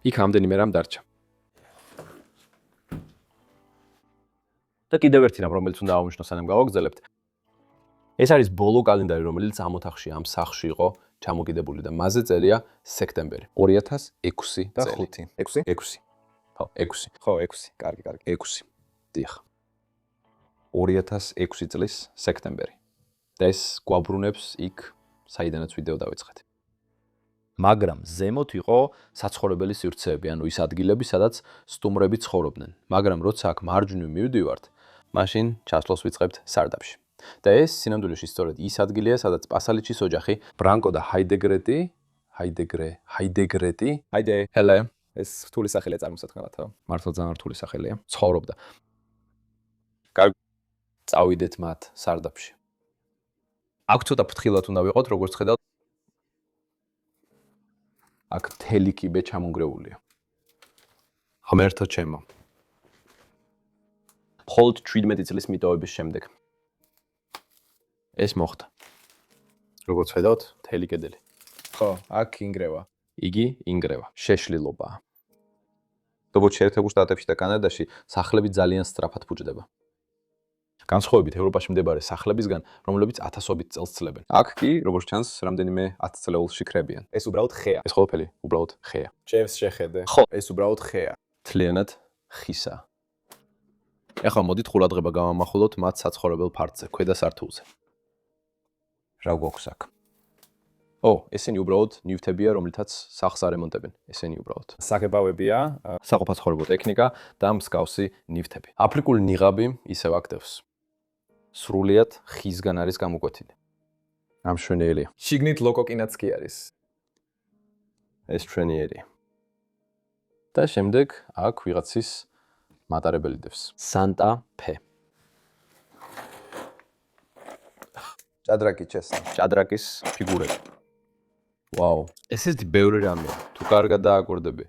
იქ რამდენიმე რამ დარჩა. და კიდევ ერთი რამ, რომელიც უნდა ავნიშნო, სანამ გავაგრძელებთ. ეს არის ბოლო კალენდარი, რომელიც ამ ოთახში, ამ სახლში იყო ჩამოკიდებული და მასზე წერია სექტემბერი 2006 და წელი. 5. 6. ხო, 6. ხო, 6. კარგი. 6. დიახ. 2006 წლის სექტემბერი. და ეს გვაბრუნებს იქ, საიდანაც ვიდეო დავიწყეთ. მაგრამ ზემოთ იყო საცხოვრებელი სივრცეები, ანუ ის ადგილები, სადაც სტუმრები ცხოვრობდნენ. მაგრამ როცა აქ მარჯვნივ მივდივართ, მაშინ ჩასვლას ვიწყებთ სარდაფში. და ეს სინამდვილეში სწორედ ის ადგილია, სადაც პასალიჩის ოჯახი, ბრანკო და ჰაიდეგრეტი, ჰელე, ეს რთული სახელია წარმოსათქმელად, ხო? მართლა ძალიან რთული სახელია, ცხოვრობდა. კარგი, წავიდეთ მათ სარდაფში. აქ ცოტა ფრთხილად უნდა ვიყოთ, როგორც ხედავთ. აქ მთელი კიბე ჩამონგრეულია. ღმერთო ჩემო. მხოლოდ 17 წლის მიტოვების შემდეგ. ეს მოხდა. როგორც ხედავთ, მთელი კედელი. ხო, აქ ინგრევა. იგი ინგრევა. შეშლილობაა. როგორც შეერთებულ შტატებში და კანადაში, სახლები ძალიან სწრაფად ფუჭდება. განსხვავებით ევროპაში მდებარე სახლებისგან, რომლებიც ათასობით წელს ცლებენ. აქ კი, როგორც ჩანს, რამდენიმე 10 წლეულში ქრებიან. ეს უბრალოდ ხეა. ეს ყველაფერი უბრალოდ ხეა. ჭევს შეხედე. ხო, ეს უბრალოდ ხეა. თლიანად ხისა. ეხლა მოდით ყურადღება გავამახვილოთ მათ საცხოვრებელ ფართზე, ქვედა სართულზე. რა გვაქვს აქ? ო, ესენი უბრალოდ ნივთებია, რომლითაც სახლს არემონტებენ. ესენი უბრალოდ საგებავებია. საყოფაცხოვრებო ტექნიკა და მსგავსი ნივთები. აფრიკული ნიღაბი ისევ აქტევს. სრულიად ხისგან არის გამოკვეთილი. ამშვენიერია. შიგნით ლოკოკინაც კი არის. ეს ჩვენიერი. და შემდეგ აქ ვიღაცის მატარებელი დევს. სანტა ფე. ჭადრაკი ჩესა. ჭადრაკის ფიგურები. ვაუ, ესეთი ბევრი რამეა. თუ კარგად დააკვირდები.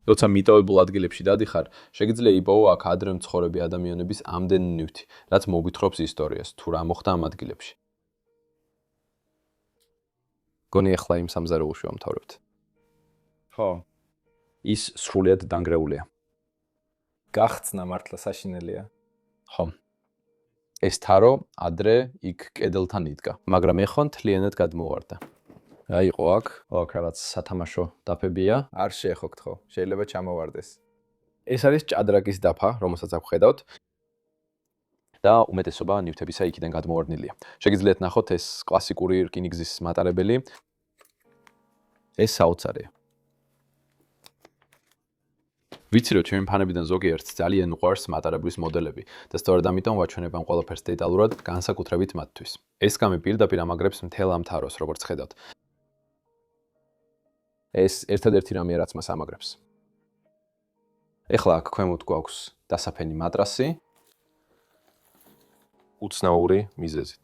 როცა მიტოვებულ ადგილებში დადიხარ, შეგიძლია იპოვო აქ ადრე მცხოვრები ადამიანების ამდენი ნივთი, რაც მოგვითხრობს ისტორიას, თუ რა მოხდა ამ ადგილებში. გონი ახლა იმ სამზარეულში ვამთავრებთ. ხო. ის სრულიად დანგრეულია. გახცნა მართლა საშინელია. ხო. ეს თარო ადრე იქ კედელთან იდგა, მაგრამ ეხლა მთლიანად გადმოვარდა. რა იყო აქ? აქ რაღაც სათამაშო დაფებია. არ შეეხოგთ ხო? შეიძლება ჩამოვარდეს. ეს არის ჭადრაკის დაფა, რომელსაც აქ ხედავთ. და უმეტესობა ნივთებისა იქიდან გადმოვარდნილია. შეგიძლიათ ნახოთ ეს კლასიკური რკინიგზის მატარებელი. ეს საოცარია. ვიცი რომ ჩემი ფანებიდან ზოგიერთს ძალიან უყვარს მატარებლის მოდელები და სწორედ ამიტომ ვაჩვენებ ამ ყველაფერს დეტალურად, განსაკუთრებით მათთვის. ეს გამი პირდაპირ ამაგრებს მთელ ამ თაროს, როგორც ხედავთ. ეს ერთადერთი რამეა, რაც მას ამაგრებს. ეხლა აქ ქვემოთ გვაქვს დასაფენი მატრასი უცნაური მიზეზით.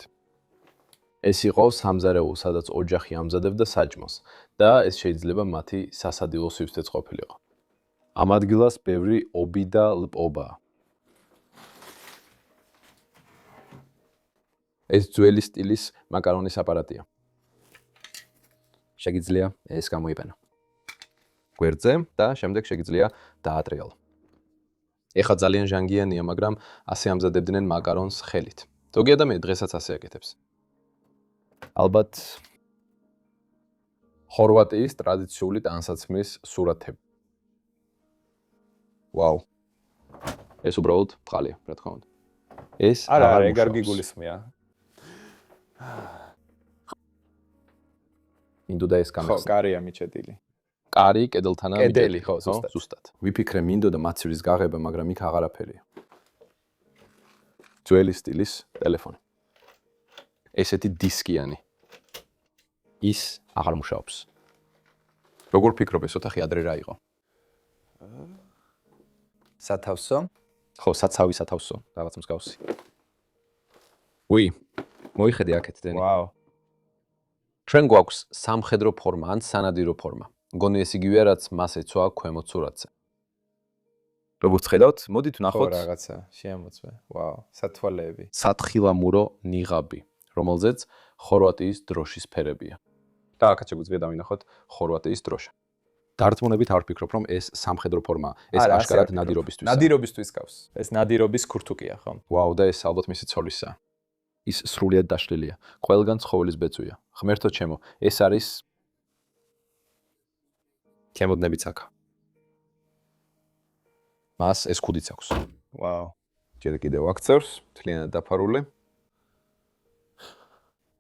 ეს იყო სამზარეულო, სადაც ოჯახი ამზადებდა საჭმელს და ეს შეიძლება მათი სასადილო სივრცეც ყოფილიყო. ამ ადგილას ბევრი ობი და ლპობაა. ეს ძველი სტილის მაკარონის აპარატია. შეგიძლია ეს გამოიყენო. გვერდზე და შემდეგ შეგიძლია დაატრიალო. ეხლა ძალიან ჟანგიანია, მაგრამ ასე ამზადებდნენ მაკარონს ხელით. ზოგი ადამიანი დღესაც ასე აკეთებს. ალბათ ხორვატიის ტრადიციული ტანსაცმლის სურათები. ვაუ. ეს უბრალოდ ბყალია, რა თქმა უნდა. ეს არა, ეგ არ გიგულისხმია. მინდო და ეს კამერა. ხო, კარია მიჩეტილი. კარი კედელთანა კედელი, ხო, ზუსტად. ვიფიქრე მინდო და მაცივრის გაღება, მაგრამ იქ აღარაფერია. ძველი სტილის ტელეფონი. ესეთი დისკიანი. ის აღარ მუშაობს. როგორ ფიქრობ, ეს ოთახი ადრე რა იყო? სათავსო? ხო, საცავი სათავსო, რაღაც მსგავსი. უი, მოიხედე აქეთ დენი. ვაუ. ჩვენ გვაქვს სამხედრო ფორმა ან სანადირო ფორმა. მგონი ეს იგივეა, რაც მას ეცვა ქვემოთ სურათზე. როგორც ხედავთ, მოდით ხო, ვნახოთ რაღაცა შეამოწმე. ვაუ, სათვალეები. სათხილამურო ნიღაბი, რომელზეც ხორვატიის დროშის ფერებია. და აქაც შეგვიძლია დავინახოთ ხორვატიის დროშა. დარწმუნებით არ ვფიქრობ, რომ ეს სამხედრო ფორმაა. ეს აშკარად ნადირობისთვისაა. ნადირობისთვის გავს. ეს ნადირობის ქურთუკია, ხო? ვაუ, და ეს ალბათ მისი ცოლისაა. ის სრულიად დაშლილია. ყველგან ცხოველის ბეწვია. ღმერთო ჩემო, ეს არის ჩემოდნებიც აქ. მას ეს ქუდიც აქვს. ვაუ. ჯერ კიდევ აქცევს, მთლიანად დაფარული.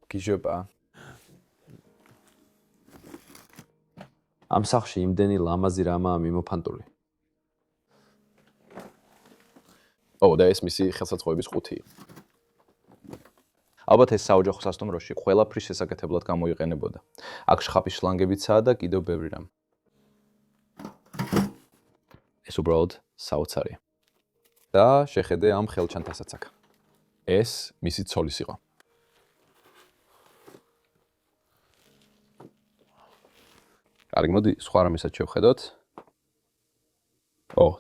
გიჟობა. ამ სახლში იმდენი ლამაზი რამაა მიმოფანტული. და ეს მისი ხელსაწყოების ყუთია. ალბათ ეს საოჯახო სასტუმროში ყველაფრის შესაკეთებლად გამოიყენებოდა. აქ შხაპის შლანგებიცაა და კიდევ ბევრი რამ. ეს უბრალოდ საოცარია. და შეხედე ამ ხელჩანთასაც აქ. ეს მისი ცოლის იყო. კარგი, მოდი სხვა რამესაც შევხედოთ.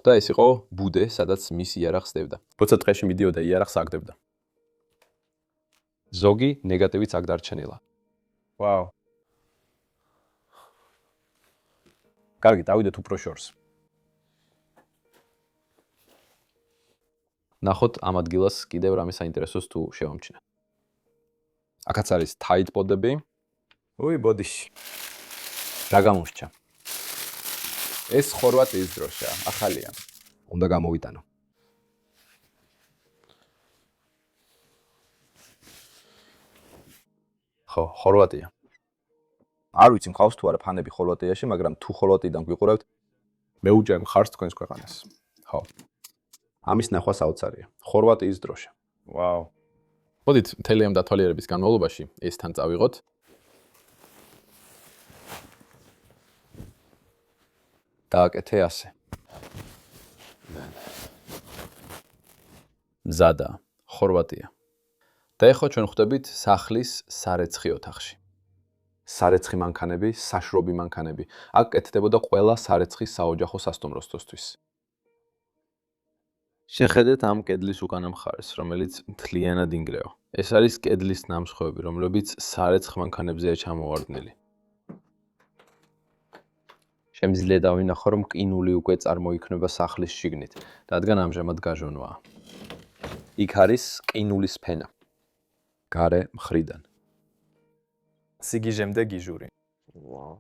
და ეს იყო ბუდე, სადაც მის იარაღს დებდა. როცა დღეში მიდიოდა იარაღს აგდებდა. ზოგი ნეგატივიც აქ დარჩენილა. ვაუ. კარგი, დავიდეთ უფრო შორს. ნახოთ ამ ადგილას კიდევ რამე საინტერესოს თუ შევამჩნიოთ. აქაც არის თაითბოდები. უი, ბოდიში. რა გამოსჭა? ეს ხორვატიის დროშა, ახალია. უნდა გამოვიტანო. ხო, ხორვატია. არ ვიცი მყავს თუ არა ფანები ხორვატიაში, მაგრამ თუ ხორვატიიდან გვიყურებთ, მეუჯერ მხარს თქვენს ქვეყანას. ხო. ამის ნახვა საოცარია. ხორვატიის დროშა. ვაუ. მოდით მთელი ამ დათვალიერების განმავლობაში ეს თან წავიღოთ. დააკეთე ასე. მზადა, ხორვატია. და ეხლა ჩვენ ხვდებით სახლის სარეცხი ოთახში. სარეცხი მანქანები, საშრობი მანქანები. აქ კეთდებოდა ყველა სარეცხის საოჯახო სასტუმროსთვის. შეხედეთ ამ კედლის უკანა მხარეს, რომელიც მთლიანად ინგრევა. ეს არის კედლის ნამსხვრევები, რომლებიც სარეცხ მანქანებზეა ჩამოვარდნილი. შემიძლია დავინახო, რომ ყინული უკვე წარმოიქმნება სახლის შიგნით, რადგან ამჟამად გაჟონვაა. იქ არის ყინულის ფენა. გარე მხრიდან. სიგიჟემდე გიჟური. ვაუ.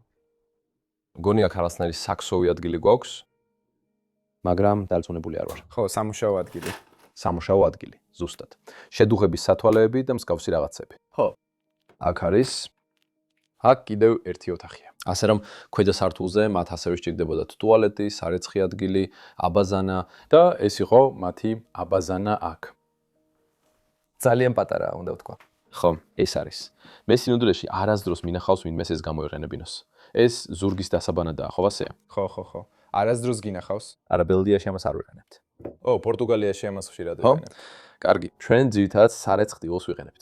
მგონი აქ არასნაირი საქსოვი ადგილი გვაქვს, მაგრამ დარწმუნებული არ ვარ. ხო, სამუშაო ადგილი. სამუშაო ადგილი, ზუსტად. შედუღების სათვალეები და მსგავსი რაღაცები. ხო. აქ არის აქ კიდევ ერთი ოთახია. ასე რომ ქვედა სართულზე მათ ასევე სჭირდებოდათ ტუალეტი, სარეცხი ადგილი, აბაზანა და ეს იყო მათი აბაზანა აქ. ძალიან პატარაა, უნდა ვთქვა. ხო, ეს არის. მე სინამდვილეში არასდროს მინახავს ვინმეს ეს გამოიყენებინოს. ეს ზურგის დასაბანადაა, ხო ასეა? ხო. არასდროს გინახავს. არა, ბელგიაში ამას არ ვიყენებთ. ო, პორტუგალიაში ამას ხშირად ვიყენებთ. კარგი, ჩვენ ძირითადად სარეცხ ტილოს ვიყენებთ.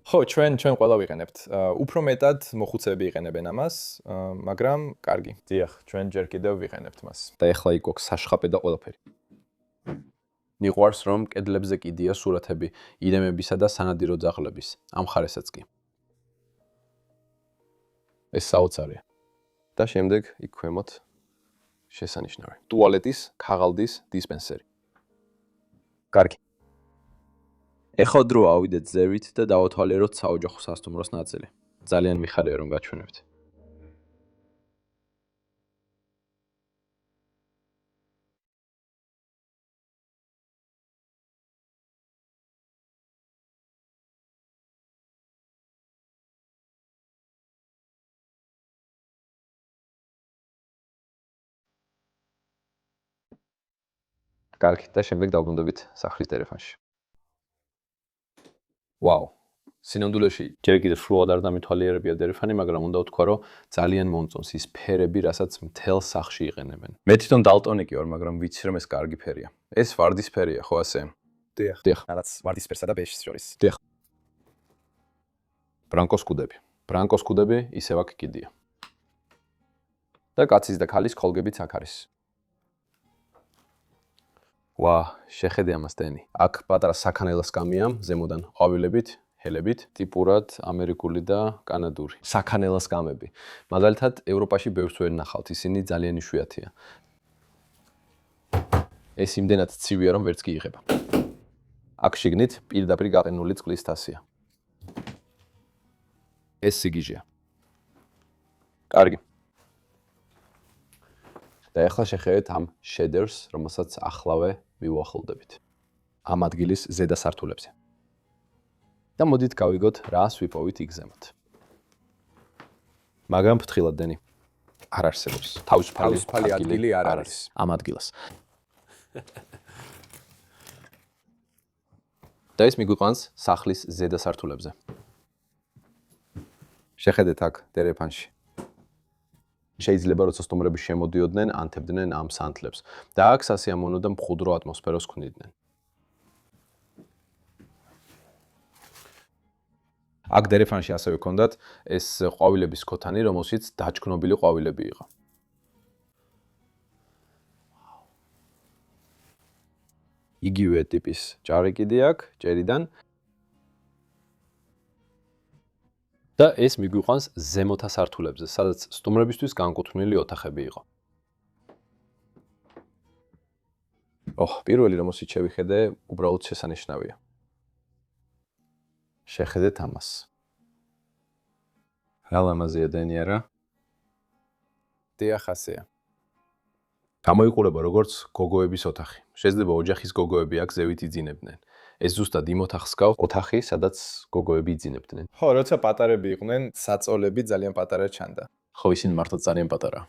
ხო, ჩვენ ყველა ვიყენებთ. უფრო მეტად მოხუცეები იყენებენ ამას, მაგრამ კარგი. დიახ, ჩვენ ჯერ კიდევ ვიყენებთ მას. და ეხლა იქ გვაქვს საშხაპე და ყველაფერი. მიყვარს რომ კედლებზე კიდია სურათები იდემებისა და სანადირო ძაღლების, ამ ხარესაც კი. ეს საოცარია. და შემდეგ იქ ქვემოთ შესანიშნავი. ტუალეტის, ქაღალდის დისპენსერი. კარგი. ეხლა დრო ავიდეთ ზევით და დავათვალიეროთ საოჯახო სასტუმროს ნაწილი. ძალიან მიხარია რომ გაჩვენებთ. კარგი, და შემდეგ დავბრუნდებით სახლის ტელეფონში. ვაუ. სინამდვილეში ჯერ კიდევ სრულად არ დამითვალიერებია ტელეფონი, მაგრამ უნდა ვთქვა, რომ ძალიან მომწონს ის ფერები, რასაც მთელ სახლში იყენებენ. მე თვითონ დალტონიკი ვარ, მაგრამ ვიცი რომ ეს კარგი ფერია. ეს ვარდისფერია, ხო ასე? დიახ. რაც ვარდისფერსა და ბეჟს შორის. დიახ. ბრანკოს კუდები. ბრანკოს კუდები ისევ აქ კიდია. და კაცის და ქალის ქოლგებიც აქ არის. ვა, შეხედე ამას დენი. აქ პატარა საქანელა სკამია, ზემოდან ყვავილებით, ჰელებით, ტიპურად ამერიკული და კანადური. საქანელა სკამები. მაგალითად, ევროპაში ბევრს ვერ ნახავთ, ისინი ძალიან იშვიათია. ეს იმდენად ცივია, რომ ვერც კი იღება. აქ შიგნით პირდაპირ გაყინული წყლის თასია. ეს სიგიჟეა. კარგი. და ახლა შეხედეთ ამ შედერს, რომელსაც ახლავე მივუახლოვდებით. ამ ადგილის ზედა სართულებზე. და მოდით გავიგოთ, რას ვიპოვით იქ ზემოთ. მაგრამ ფრთხილად დენი. არ არსებობს. თავისუფალი ადგილი არ არის ამ ადგილას. და ეს მიგვიყვანს სახლის ზედა სართულებზე. შეხედეთ აქ ტელეფონში. შეიძლება როცა სტუმრები შემოდიოდნენ, ანთებდნენ ამ სანთლებს და აქ სასიამოვნო და მყუდრო ატმოსფეროს ქმნიდნენ. აქ ტელეფონში ასევე ჰქონდათ ეს ყვავილების ქოთანი, რომელშიც დაჩქნობილი ყვავილები იყო. იგივე ტიპის ჭარი კიდე აქ, ჭერიდან. და ეს მიგვიყვანს ზემოთა სართულებზე, სადაც სტუმრებისთვის განკუთვნილი ოთახები იყო. პირველი რომელშიც შევიხედე, უბრალოდ შესანიშნავია. შეხედეთ ამას. რა ლამაზია დენი არა? დიახ, ასეა. გამოიყურება როგორც გოგოების ოთახი. შეიძლება ოჯახის გოგოები აქ ზევით იძინებდნენ. ეს ზუსტად იმ ოთახს გავს, ოთახი, სადაც გოგოები იძინებდნენ. ხო, როცა პატარები იყვნენ, საწოლები ძალიან პატარა ჩანდა. ხო, ისინი მართლა ძალიან პატარაა.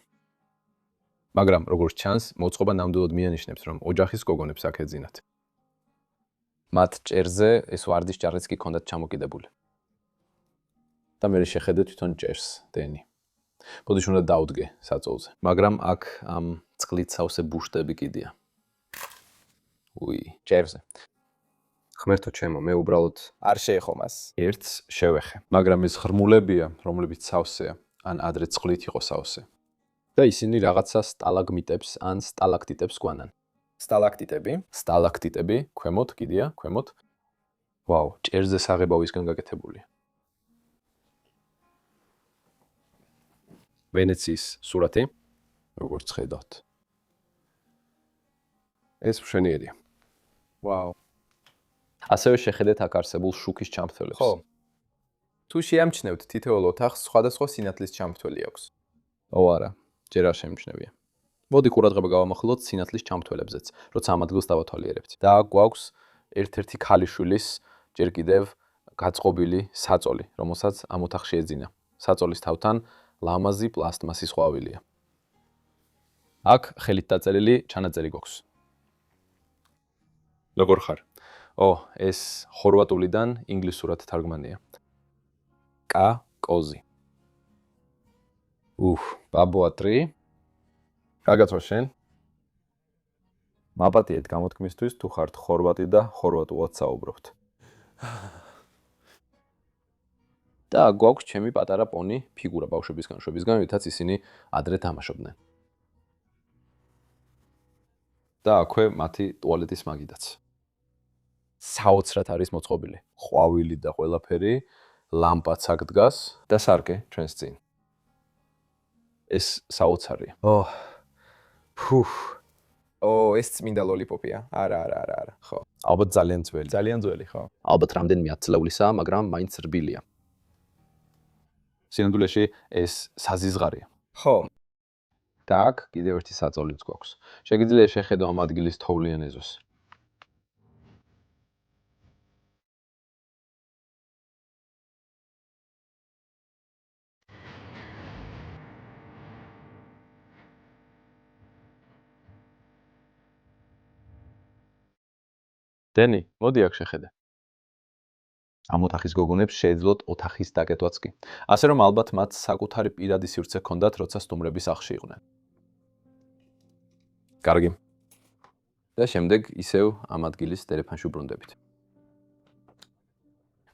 მაგრამ როგორც ჩანს, მოწყობა ნამდვილად მიანიშნებს, რომ ოჯახის გოგონებს აქ ეძინათ. მათ ჭერზე ეს ვარდის ჭარიც კი ჰქონდათ ჩამოკიდებული. და მე შეხედე თვითონ ჭერს, დენი. ბოდიში უნდა დაუდგე საწოლზე. მაგრამ აქ ამ წყლით სავსე ბუშტები კიდია. ჭერზე. ხმერთო ჩემო, მე უბრალოდ არ შეეხო მას. ერთს შევეხე, მაგრამ ეს ღრმულებია, რომლებიც სავსეა, ან ადრე წყლით იყო სავსე. და ისინი რაღაცა სტალაგმიტებს ან სტალაქტიტებს გვანან. სტალაქტიტები? სტალაქტიტები, ქვემოთ კიდია, ქვემოთ. ვაუ, ჭერზე საღებავისგან გაკეთებულია. ვენეციის სურათი, როგორც ხედავთ. ეს მშვენიერია. ვაუ. ასევე შეხედეთ აქ არსებულ შუქის ჩამრთველებს. ხო. თუ შეამჩნევთ თითოეულ ოთახს სხვადასხვა სინათლის ჩამრთველი აქვს. ო არა, ჯერ არ შემჩნევია. მოდი ყურადღება გავამახვილოთ სინათლის ჩამთველებზეც, როცა ამ ადგილს დავათვალიერებთ. და გვაქვს ერთ-ერთი ქალიშვილის ჯერ კიდევ გაწყობილი საწოლი, რომელსაც ამ ოთახში ეძინა. საწოლის თავთან ლამაზი პლასტმასის ყვავილია. აქ ხელით დაწერილი ჩანაწერი გვაქვს. როგორ ხარ? ეს ხორვატულიდან ინგლისურად თარგმანია. კოზი. ბაბოატრი. კარგად შენ? მაპატიეთ გამოთქმისთვის თუ ხართ ხორვატი და ხორვატულად საუბრობთ. და გვაქვს ჩემი პატარა პონი ფიგურა ბავშვებისგან, შვებისგან, რითაც ისინი ადრე თამაშობდნენ. და აქვე მათი ტუალეტის მაგიდაც. საოცრად არის მოწყობილი. ყვავილი და ყველაფერი, ლამპაც აქ დგას და სარკე ჩვენს წინ. ეს საოცარია. ეს წმინდა ლოლიპოპია. არა. ხო. ალბათ ძალიან ძველი. ძალიან ძველი, ხო. ალბათ რამდენიმე ათწლეულისაა, მაგრამ მაინც რბილია. სინამდვილეში ეს საზიზღარია. ხო. და აქ კიდევ ერთი საწოლიც გვაქვს. შეგიძლია შეხედო ამ ადგილის თოვლიან ეზოს. დენი, მოდი აქ შეხედე. ამ ოთახის გოგონებს შეეძლოთ ოთახის დაკეტვაც კი. ასე რომ ალბათ მათ საკუთარი პირადი სივრცე ჰქონდათ, როცა სტუმრები სახლში იყვნენ. კარგი. და შემდეგ ისევ ამ ადგილის ტელეფონში უბრუნდებით.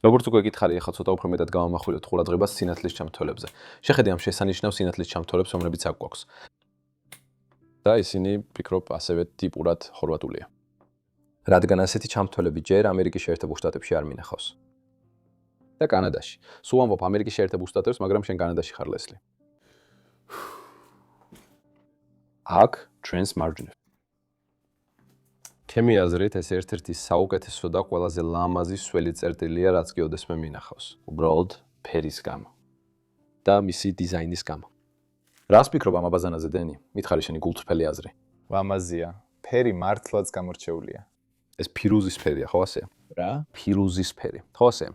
როგორც უკვე გითხარი, ახლა ცოტა უფრო მეტად გავამახვილოთ ყურადღებას სინათლის ჩამთველებზე. შეხედე ამ შესანიშნავ სინათლის ჩამთველებს, რომლებიც აქ გვაქვს. და ისინი, ვფიქრობ, ასევე ტიპურად ხორვატულია. რადგან ასეთი ჩამთველები ჯერ ამერიკის შეერთებულ შტატებში არ მინახავს. და კანადაში. სულ ამბობ ამერიკის შეერთებულ შტატებს, მაგრამ შენ კანადაში ხარ ლესლი. აქ ჩვენს მარჯვნივ. ჩემი აზრით ეს ერთ-ერთი საუკეთესო და ყველაზე ლამაზი სველი წერტილია, რაც გეოდესმე მინახავს. უბრალოდ ფერის გამო და მისი დიზაინის გამო. რას ფიქრობ ამ აბაზანაზე, დენი? მითხარი შენი გულწრფელი აზრი. ლამაზია. ფერი მართლაც გამორჩეულია. ეს ფირუზის ფერია, ხო ასეა? რა? ფირუზის ფერი. ხო ასეა?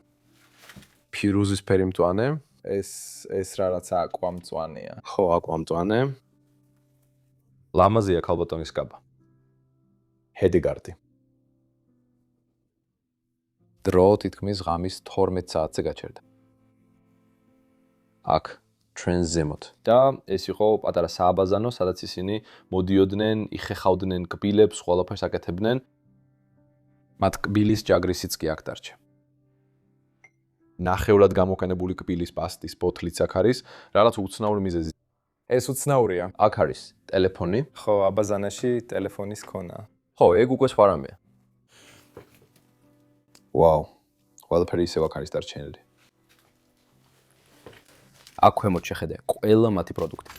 ფირუზის ფერი მწვანე. ეს რაღაც აკვამწვანეა. ხო, აკვამწვანე. ლამაზია ქალბატონის კაბა. ჰედეგარდი. დრო თითქმის ღამის 12 საათზე გაჩერდა. აქ ჩვენ ზემოთ. და ეს იყო პატარა სააბაზანო, სადაც ისინი მოდიოდნენ, იხეხავდნენ კბილებს, ყველაფერს აკეთებდნენ. მათ კბილის ჯაგრისიც კი აქ დარჩა. ნახევრად გამოყენებული კბილის პასტის ბოთლიც აქ არის, რაღაც უცნაური მიზეზი. ეს უცნაურია. აქ არის ტელეფონი. ხო, აბაზანაში ტელეფონის ქონა. ხო, ეგ უკვე სხვა რამეა. ვაუ. ყველაფერი ისევ აქ არის დარჩენილი. აქ ქვემოთ შეხედე ყველა მათი პროდუქტი.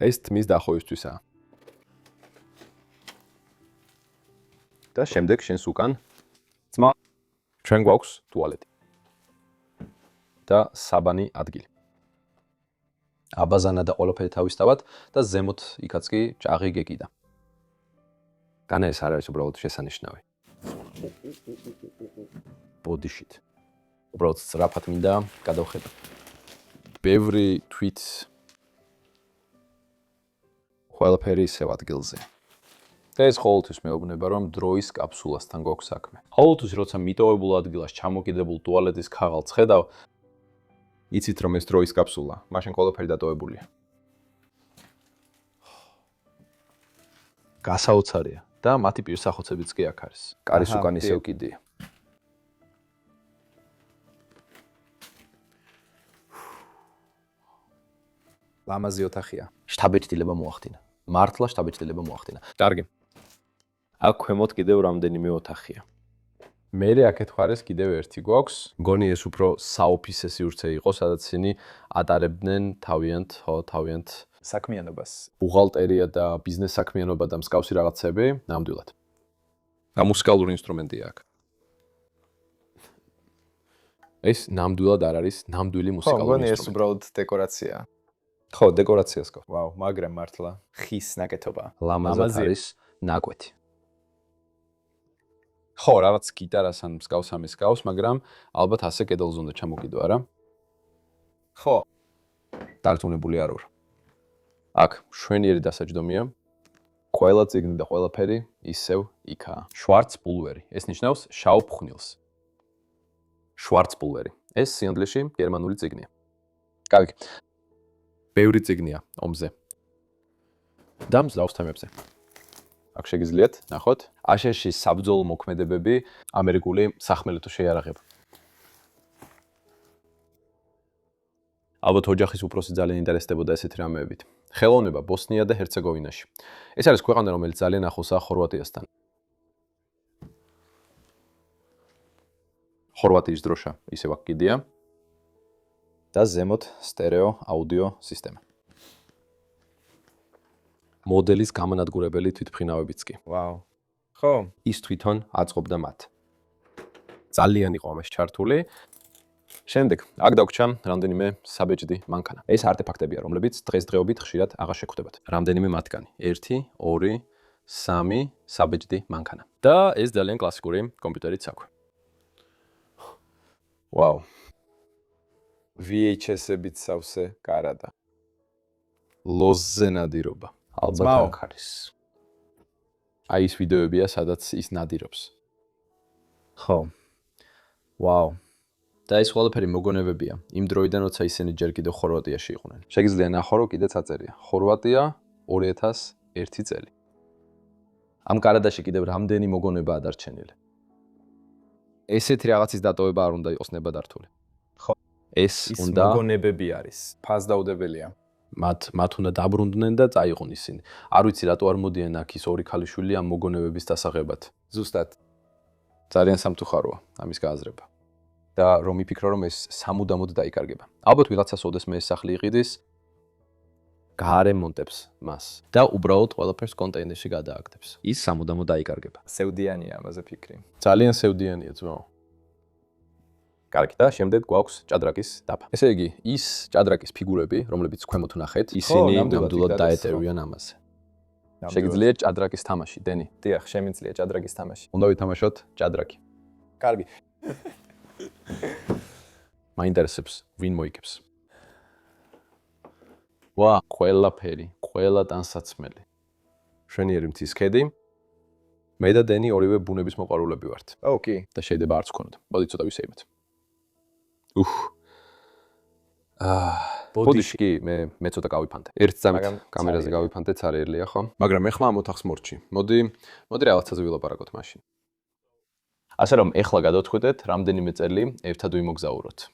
ეს თმის დახოვისთვისაა. და შემდეგ შენს უკან ძმა ჩვენ გვაქვს ტუალეტი. და საბანი ადგილი. აბაზანა და ყველაფერი თავისთავად და ზემოთ იქაც კი ჭაღი გეკიდა. განა ეს არ არის უბრალოდ შესანიშნავი. ბოდიშით. უბრალოდ სწრაფად მინდა გადავხედო. ბევრი თვით ყველაფერი ისევ ადგილზე. და ეს ყოველთვის მეუბნება, რომ დროის კაფსულასთან გვაქვს საქმე. ყოველთვის როცა მიტოვებულ ადგილას ჩამოკიდებულ ტუალეტის ქაღალდს ხედავ, იცით რომ ეს დროის კაფსულა, მაშინ ყველაფერი დატოვებულია. გასაოცარია და მათი პირსახოცებიც კი აქ არის. კარის უკან ისევ კიდია. ლამაზი ოთახია. შთაბეჭდილება მოახდინა. მართლა შთაბეჭდილება მოახდინა. კარგი. აქ ქვემოთ კიდევ რამდენიმე ოთახია. მერე აქეთ ხარეს კიდევ ერთი გვაქვს. მგონი ეს უფრო საოფისე სივრცე იყო, სადაც ისინი ატარებდნენ თავიანთ საქმიანობას. ბუღალტერია და ბიზნეს საქმიანობა და მსგავსი რაღაცები, ნამდვილად. და მუსიკალური ინსტრუმენტია აქ. ეს ნამდვილად არ არის ნამდვილი მუსიკალური ინსტრუმენტი. ეს უბრალოდ დეკორაცია. ხო, დეკორაციას გავს. ვაუ, მაგრამ მართლა ხის ნაკეთობა. ლამაზად არის ნაკვეთი. ხო, რაღაც გიტარასთან მსგავსამის გავს, მაგრამ ალბათ ასე კედელზე უნდა ჩამოკიდო, არა? ხო. დარწმუნებული არ ვარ. აქ შვენიერი დასაჯდომია. ყველა წიგნი და ყველაფერი ისევ იქაა. შვარცპულვერი. ეს ნიშნავს შავ ფხვნილს. შვარცპულვერი. ეს სინგლისში გერმანული წიგნია. კარგი. ბევრი წიგნია ომზე. და მსგავს თემებზე. აქ შეგიძლიათ ნახოთ. აშშ-ის საბრძოლო მოქმედებები ამერიკული სახმელეთო შეიარაღება. ალბათ ოჯახის უფროსი ძალიან ინტერესდებოდა ესეთი რამეებით. ხელოვნება ბოსნია და ჰერცეგოვინაში. ეს არის ქვეყანა, რომელიც ძალიან ახლოსაა ხორვატიასთან. ხორვატიის დროშა ისევ აქ კიდია. და ზემოთ სტერეო აუდიო სისტემა. მოდელის გამანადგურებელი თვითმფრინავებიც კი. ვაუ. ხო, ის თვითონ აწყობდა მათ. ძალიან იყო ამას ჩართული. შემდეგ, აქ დაგვრჩა რამდენიმე საბეჭდი მანქანა. ეს არტეფაქტებია, რომლებიც დღესდღეობით ხშირად აღარ შეგვხვდებათ. რამდენიმე მათგანი. 1, 2, 3 საბეჭდი მანქანა. და ეს ძალიან კლასიკური კომპიუტერით საქმე. ვაუ. VHS-ებით სავსე კარადა. ლოზზე ნადირობა. ალბათ აქ არის. აი ეს ვიდეოებია, სადაც ის ნადირობს. ხო. ვაუ. და ეს ყველაფერი მოგონებებია იმ დროიდან, როცა ისინი ჯერ კიდევ ხორვატიაში იყვნენ. შეგიძლია ნახო, რომ კიდეც აწერია. ხორვატია 2001 წელი. ამ კარადაში კიდევ რამდენი მოგონებაა დარჩენილი. ესეთი რაღაცის დატოვება არ უნდა იყოს ნებადართული. ხო. ეს უნდა მოგონებები არის. ფასდაუდებელია. მათ უნდა დაბრუნდნენ და წაიყვნენ ისინი. არ ვიცი რატო არ მოდიან აქ ის ორი ქალიშვილი ამ მოგონებების დასაღებად. ზუსტად. ძალიან სამწუხაროა ამის გააზრება. და რომ მიფიქრო, რომ ეს სამუდამოდ დაიკარგება. ალბათ ვიღაცას ოდესმე ეს სახლი იყიდის, გაარემონტებს მას და უბრალოდ ყველაფერს კონტეინერში გადააგდებს. ის სამუდამოდ დაიკარგება. სევდიანია ამაზე ფიქრი. ძალიან სევდიანია ძმაო. კარგი, და შემდეგ გვაქვს ჭადრაკის დაფა. ესე იგი, ის ჭადრაკის ფიგურები, რომლებიც ქვემოთ ნახეთ, ისინი ნამდვილად დაეტევიან ამაზე. შეგიძლიათ ჭადრაკის თამაში, დენი? დიახ, შემიძლია ჭადრაკის თამაში. უნდა ვითამაშოთ ჭადრაკი. კარგი. მაინტერესებს, ვინ მოიგებს. ვა, ყველაფერი, ყველა ტანსაცმელი. შვენიერი მთის ქედი. მე და დენი ორივე ბუნების მოყვარულები ვართ. ოკეი. და შეიძლება არც ვქონოთ. მოდი ცოტა ვისეიმეთ. ბოდიში კი მე ცოტა გავიფანტე. ერთ წამით კამერაზე გავიფანტე, ცარიელია ხო? მაგრამ ეხლა ამ ოთახს მორჩი. მოდი რაღაცაზე ვილაპარაკოთ მაშინ. ასე რომ ეხლა გადავწყვეტეთ, რამდენიმე წელი ერთად ვიმოგზაუროთ.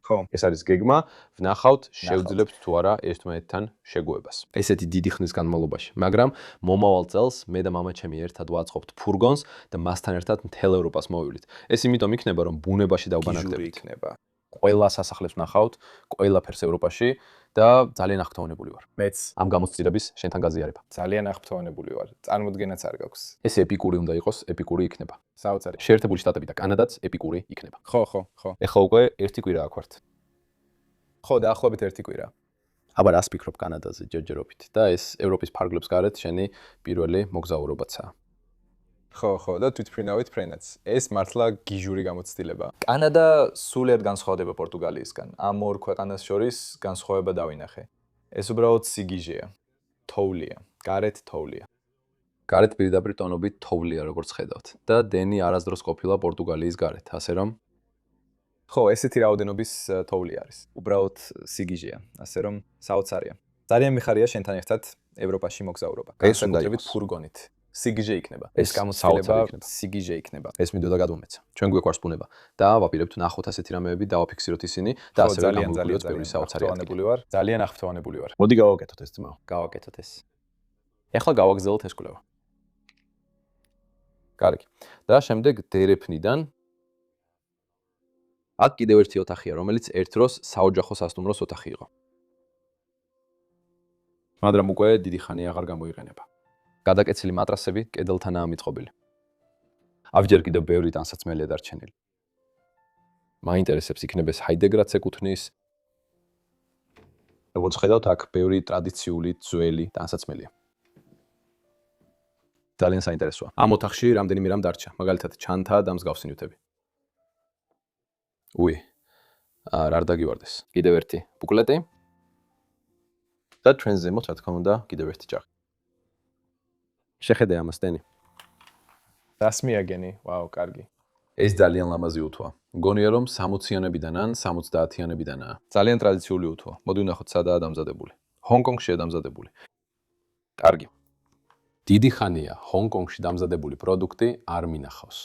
ხო. ეს არის გეგმა, ვნახავთ, შევძლებთ თუ არა ერთმანეთთან შეგუებას. ესეთი დიდი ხნის განმავლობაში, მაგრამ მომავალ წელს მე და მამაჩემი ერთად ვაწყობთ ფურგონს და მასთან ერთად მთელ ევროპას მოვივლით. ეს იმიტომ იქნება, რომ ბუნებაში დავბანაკდებით. იქნება. ყველა სასახლეს ვნახავთ, ყველაფერს ევროპაში და ძალიან აღფრთოვანებული ვარ. მეც ამ გამოცდილების შენთან გაზიარება. ძალიან აღფრთოვანებული ვარ. წარმოდგენაც არ გაქვს. ეს ეპიკური უნდა იყოს, ეპიკური იქნება. საოცარი. შეერთებული შტატები და კანადაც ეპიკური იქნება. ხო. ეხლა უკვე ერთი კვირა აქ ვართ. ხო, დაახლოებით ერთი კვირა. აბა რას ფიქრობ კანადაზე ჯერჯერობით და ეს ევროპის ფარგლებს გარეთ შენი პირველი მოგზაურობაცაა. ხო, და თვითმფრინავით ფრენაც. ეს მართლა გიჟური გამოცდილება. კანადა სულიად განსხვავდება პორტუგალიისგან. ამ ორ ქვეყანას შორის განსხვავება დავინახე. ეს უბრალოდ სიგიჟეა. თოვლია. გარეთ თოვლია. გარეთ პირდაპირ ტონობით თოვლია, როგორც ხედავთ. და დენი არასდროს ყოფილა პორტუგალიის გარეთ, ასე რომ ხო, ესეთი რაოდენობის თოვლი არის. უბრალოდ სიგიჟეა, ასე რომ საოცარია. ძალიან მიხარია შენთან ერთად ევროპაში მოგზაურობა. განსაკუთრებით ფურგონით. სიგიჟე იქნება. ეს გამოცდილება სიგიჟე იქნება. ეს მინდოდა გადმომეცა. ჩვენ გვეყვარს ბუნება და ვაპირებთ ნახოთ ასეთი რამეები, დავაფიქსიროთ ისინი და ასევე ძალიან ბევრი საოცარი აღფრთოვანებული ვარ. ძალიან აღფრთოვანებული ვარ. მოდი გავაკეთოთ ეს ძმაო. გავაკეთოთ ეს. ეხლა გავაგზავნოთ ეს კვლევა. კარგი. და შემდეგ დერეფნიდან აქ კიდევ ერთი ოთახია, რომელიც ერთ დროს საოჯახო სასტუმროს ოთახი იყო. მაგრამ უკვე დიდი ხანი აღარ გამოიყენება. გადაკეცილი მატრასები კედელთანაა მიწყობილი. ავჯერ კიდევ ბევრი ტანსაცმელია დარჩენილი. მაინტერესებს იქნება ეს ჰაიდეგრაც ეკუთვნის. როგორც ხედავთ, აქ ბევრი ტრადიციული ძველი ტანსაცმელია. ძალიან საინტერესოა. ამ ოთახში რამდენიმე რამ დარჩა, მაგალითად, ჩანთა და მსგავსი ნივთები. რა არ დაგივარდეს. კიდევ ერთი ბუკლეტი. და ჩვენს ზემოთ, რა თქმა უნდა, კიდევ ერთი ჭაღი. შეხედე ამას, დენი. რას მიაგენი? ვაუ, კარგი. ეს ძალიან ლამაზი უთოა. მგონია რომ 60-იანებიდან ან 70-იანებიდანაა. ძალიან ტრადიციული უთოა. მოდი ვნახოთ სადაა დამზადებული. ჰონკონგშია დამზადებული. კარგი. დიდი ხანია ჰონკონგში დამზადებული პროდუქტი არ მინახავს.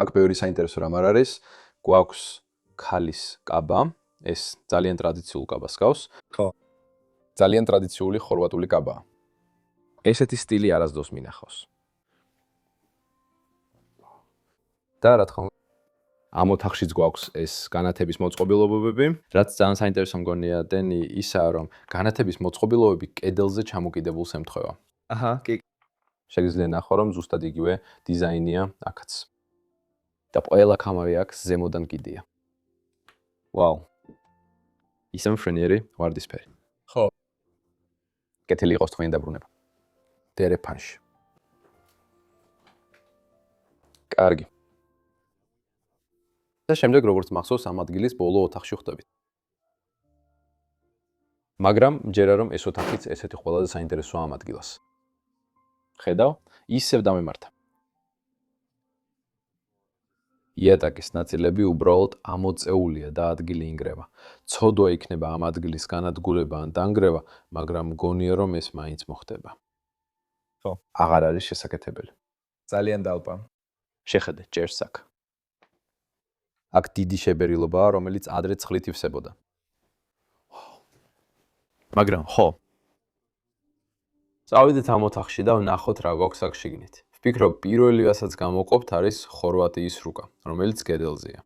აქ ბევრი საინტერესო რამ არ არის. გვაქვს ქალის კაბა, ეს ძალიან ტრადიციულ კაბას გავს. ხო. ძალიან ტრადიციული ხორვატული კაბაა. ესეთი სტილი არასდროს მინახავს. და რა თქმა უნდა, ამ ოთახშიც გვაქვს ეს განათების მოწყობილობები, რაც ძალიან საინტერესო მგონია დენი ისაა, რომ განათების მოწყობილობები კედელზე ჩამოკიდებულს ემთხვევა. აჰა, კი. შეგიძლია ნახო, რომ ზუსტად იგივე დიზაინია აქაც. და ყველა კამარი აქ ზემოდან კიდია. ვაუ. ისე მშვენიერი ვარდისფერი. ხო. კეთილი იყოს თქვენი დაბრუნება. დერეფანში. კარგი. და შემდეგ როგორც მახსოვს ამ ადგილის ბოლო ოთახში ხვდებით. მაგრამ მჯერა რომ ეს ოთახიც ესეთი ყველაზე საინტერესოა ამ ადგილას. ხედავ, ისევ დამემართა. იატაკის ნაწილები უბრალოდ ამოწეულია და ადგილი ინგრევა. ცოდვა იქნება ამ ადგილის განადგურება ან დანგრევა, მაგრამ მგონია რომ ეს მაინც მოხდება. ხო. აღარ არის შესაკეთებელი. ძალიან დალპა. შეხედე, ჭერს აქ. აქ დიდი შებერილობაა, რომელიც ადრე ცხლით ივსებოდა. მაგრამ ხო. წავიდეთ ამ ოთახში და ვნახოთ რა გვაქვს აქ შიგნით. ვფიქრობ, პირველი რასაც გამოვყოფთ არის ხორვატიის რუკა, რომელიც კედელზეა.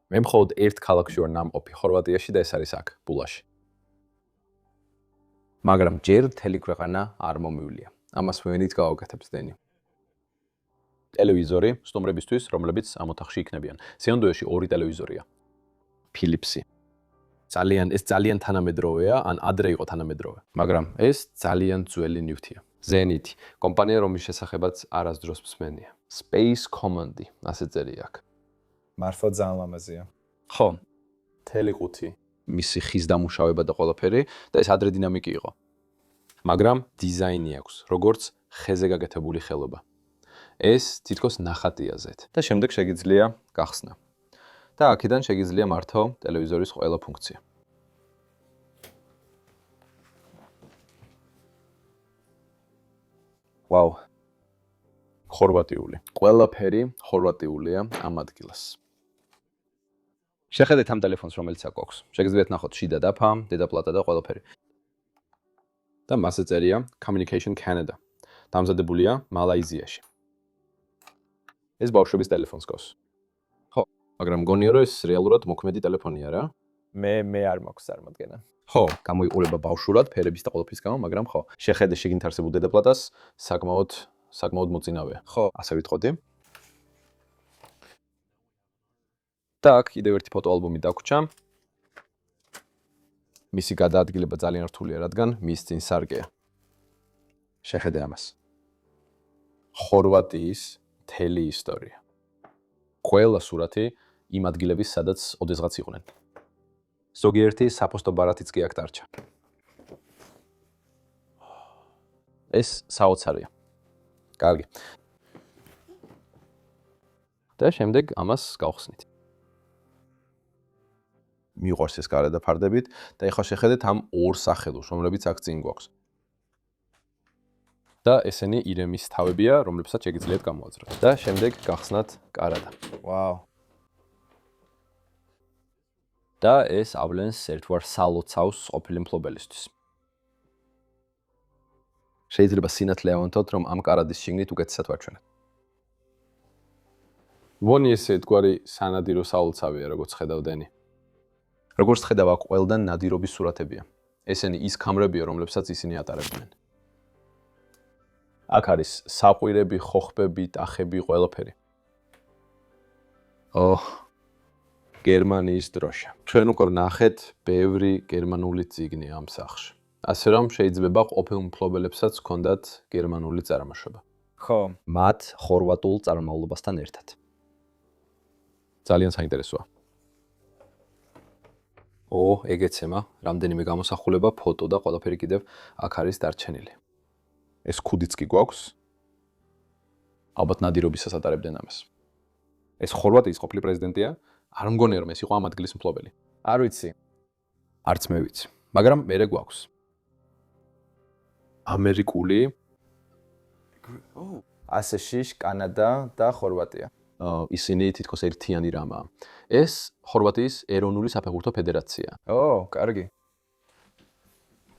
მე მხოლოდ ერთ ქალაქში ვარ ნამყოფი, ხორვატიაში და ეს არის აქ, ბულაში. მაგრამ ჯერ მთელი ქვეყანა არ მომივლია. ამას ვენით გავაკეთებს დენი. ტელევიზორი სტუმრებისთვის, რომლებიც ამ ოთახში იქნებიან. სიონდოეში 2 ტელევიზორია. Philips-ი. ეს ძალიან თანამედროვეა, ან ადრე იყო თანამედროვე, მაგრამ ეს ძალიან ძველი ნივთია. Zenith, კომპანია, რომლის შესახებაც არასდროს მსმენია. Space Command-ი, ასე წერია აქ. მარფო ძალიან ლამაზია. ხო. მთელი ყუთი, მისი ხის დამუშავება და ყველაფერი და ეს ადრე დინამიკი იყო. მაგრამ დიზაინი აქვს, როგორც ხეზე გაკეთებული ხელობა. ეს თითქოს ნახატია ზეთ და შემდეგ შეგიძლია გახსნა. და აქედან შეგიძლია მართო ტელევიზორის ყველა ფუნქცია. ვაუ. ხორვატიული. ყველაფერი ხორვატიულია ამ ადგილას. შეხედეთ ამ ტელეფონს, რომელიც აქ გვაქვს. შეგიძლიათ ნახოთ შიდა დაფა, დედაპლატა და ყველაფერი. და მასზე წერია Communication Canada. დამზადებულია მალაიზიაში. ეს ბავშვების ტელეფონს გავს. ხო, მაგრამ მგონია რომ ეს რეალურად მოქმედი ტელეფონია რა. მე არ მაქვს წარმოდგენა. ხო, გამოიყურება ბავშვურად, ფერების და ყველაფრის გამო, მაგრამ ხო, შეხედე შიგნით არსებულ დედაპლატას, საკმაოდ მოწინავეა. ხო, ასე ვიტყოდი. და აქ კიდევ ერთი ფოტოალბომი დაგვრჩა. მისი გადაადგილება ძალიან რთულია, რადგან მის წინ სარკეა. შეხედე ამას. ხორვატიის მთელი ისტორია. ყველა სურათი იმ ადგილების, სადაც ოდესღაც იყვნენ. ზოგიერთი საფოსტო ბარათიც კი აქ დარჩა. ეს საოცარია. კარგი. და შემდეგ ამას გავხსნით. მიყვარს ეს გარედაფარდებით და ეხლა შეხედეთ ამ ორ სახელოს, რომლებიც აქ წინ გვაქვს. და ესენი ირემის თავებია, რომლებსაც შეგიძლიათ გამოაძროთ. და შემდეგ გახსნათ კარადა. ვაუ. და ეს ავლენს ერთგვარ სალოცავს ყოფილი მფლობელისთვის. შეიძლება სინათლე ავანთოთ, რომ ამ კარადის შიგნით უკეთესად ვაჩვენოთ. ვონი ეს ერთგვარი სანადირო სალოცავია, როგორც ხედავ დენი. როგორც ხედავ, აქ ყველგან ნადირობის სურათებია. ესენი ის კამრებია, რომლებსაც ისინი ატარებდნენ. აქ არის საყვირები, ხოხბები, ტახები, ყველაფერი. გერმანიის დროშა. ჩვენ უკვე ნახეთ ბევრი გერმანული წიგნი ამ სახში. ასე რომ შეიძლება ყოფილ მფლობელებსაც ჰქონდათ გერმანული წარმოშობა. ხო, მათ ხორვატულ წარმომავლობასთან ერთად. ძალიან საინტერესოა. ეგეცემა, რამდენიმე გამოსახულება, ფოტო და ყველაფერი კიდევ აქ არის დარჩენილი. ეს ქუდიც კი გვაქვს. ალბათ ნადირობისას ატარებდნენ ამას. ეს ხორვატიის ყოფილი პრეზიდენტია, არ მგონია რომ ეს იყო ამ ადგილის მფლობელი. არ ვიცი. არც მე ვიცი, მაგრამ მერე გვაქვს. ამერიკული, ასე შიშ, კანადა და ხორვატია. ისინი თითქოს ერთიანი რამაა. ეს ხორვატიის ეროვნული საფეხბურთო ფედერაცია. კარგი.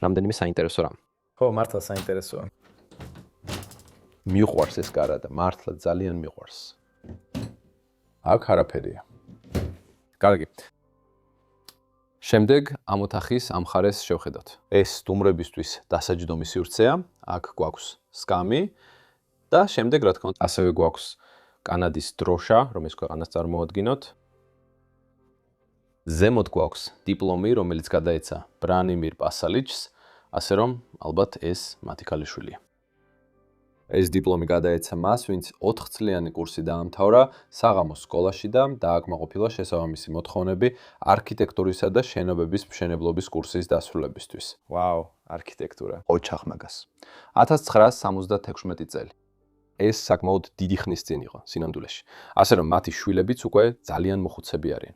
რამდენიმე საინტერესო რამ. ხო, მართლა საინტერესოა. მიყვარს ეს გარადა, მართლა ძალიან მიყვარს. აქ არაფერია. კარგი. შემდეგ ამ ოთახის ამ მხარეს შევხედოთ. ეს სტუმრებისთვის დასაჯდომი სივრცეა, აქ გვაქვს სკამი და შემდეგ რა თქმა უნდა, ასევე გვაქვს კანადის დროშა, რომელიც ქვეყანას წარმოადგენთ. ზემოთ გვაქვს დიპლომი, რომელიც გადაეცა ბრანიმირ პასალიჩს, ასე რომ ალბათ ეს მათი ქალიშვილია. ეს დიპლომი გადაეცა მას, ვინც 4 წლიანი კურსი დაამთავრა საღამოს სკოლაში და დააკმაყოფილა შესაბამისი მოთხოვნები არქიტექტურისა და შენობების მშენებლობის კურსის დასრულებისთვის. ვაუ, არქიტექტურა. ოჩახმაგას. 1976 წელი. ეს საკმაოდ დიდი ხნის წინ იყო სინამდვილეში. ასე რომ მათი შვილებიც უკვე ძალიან მოხუცები არიან.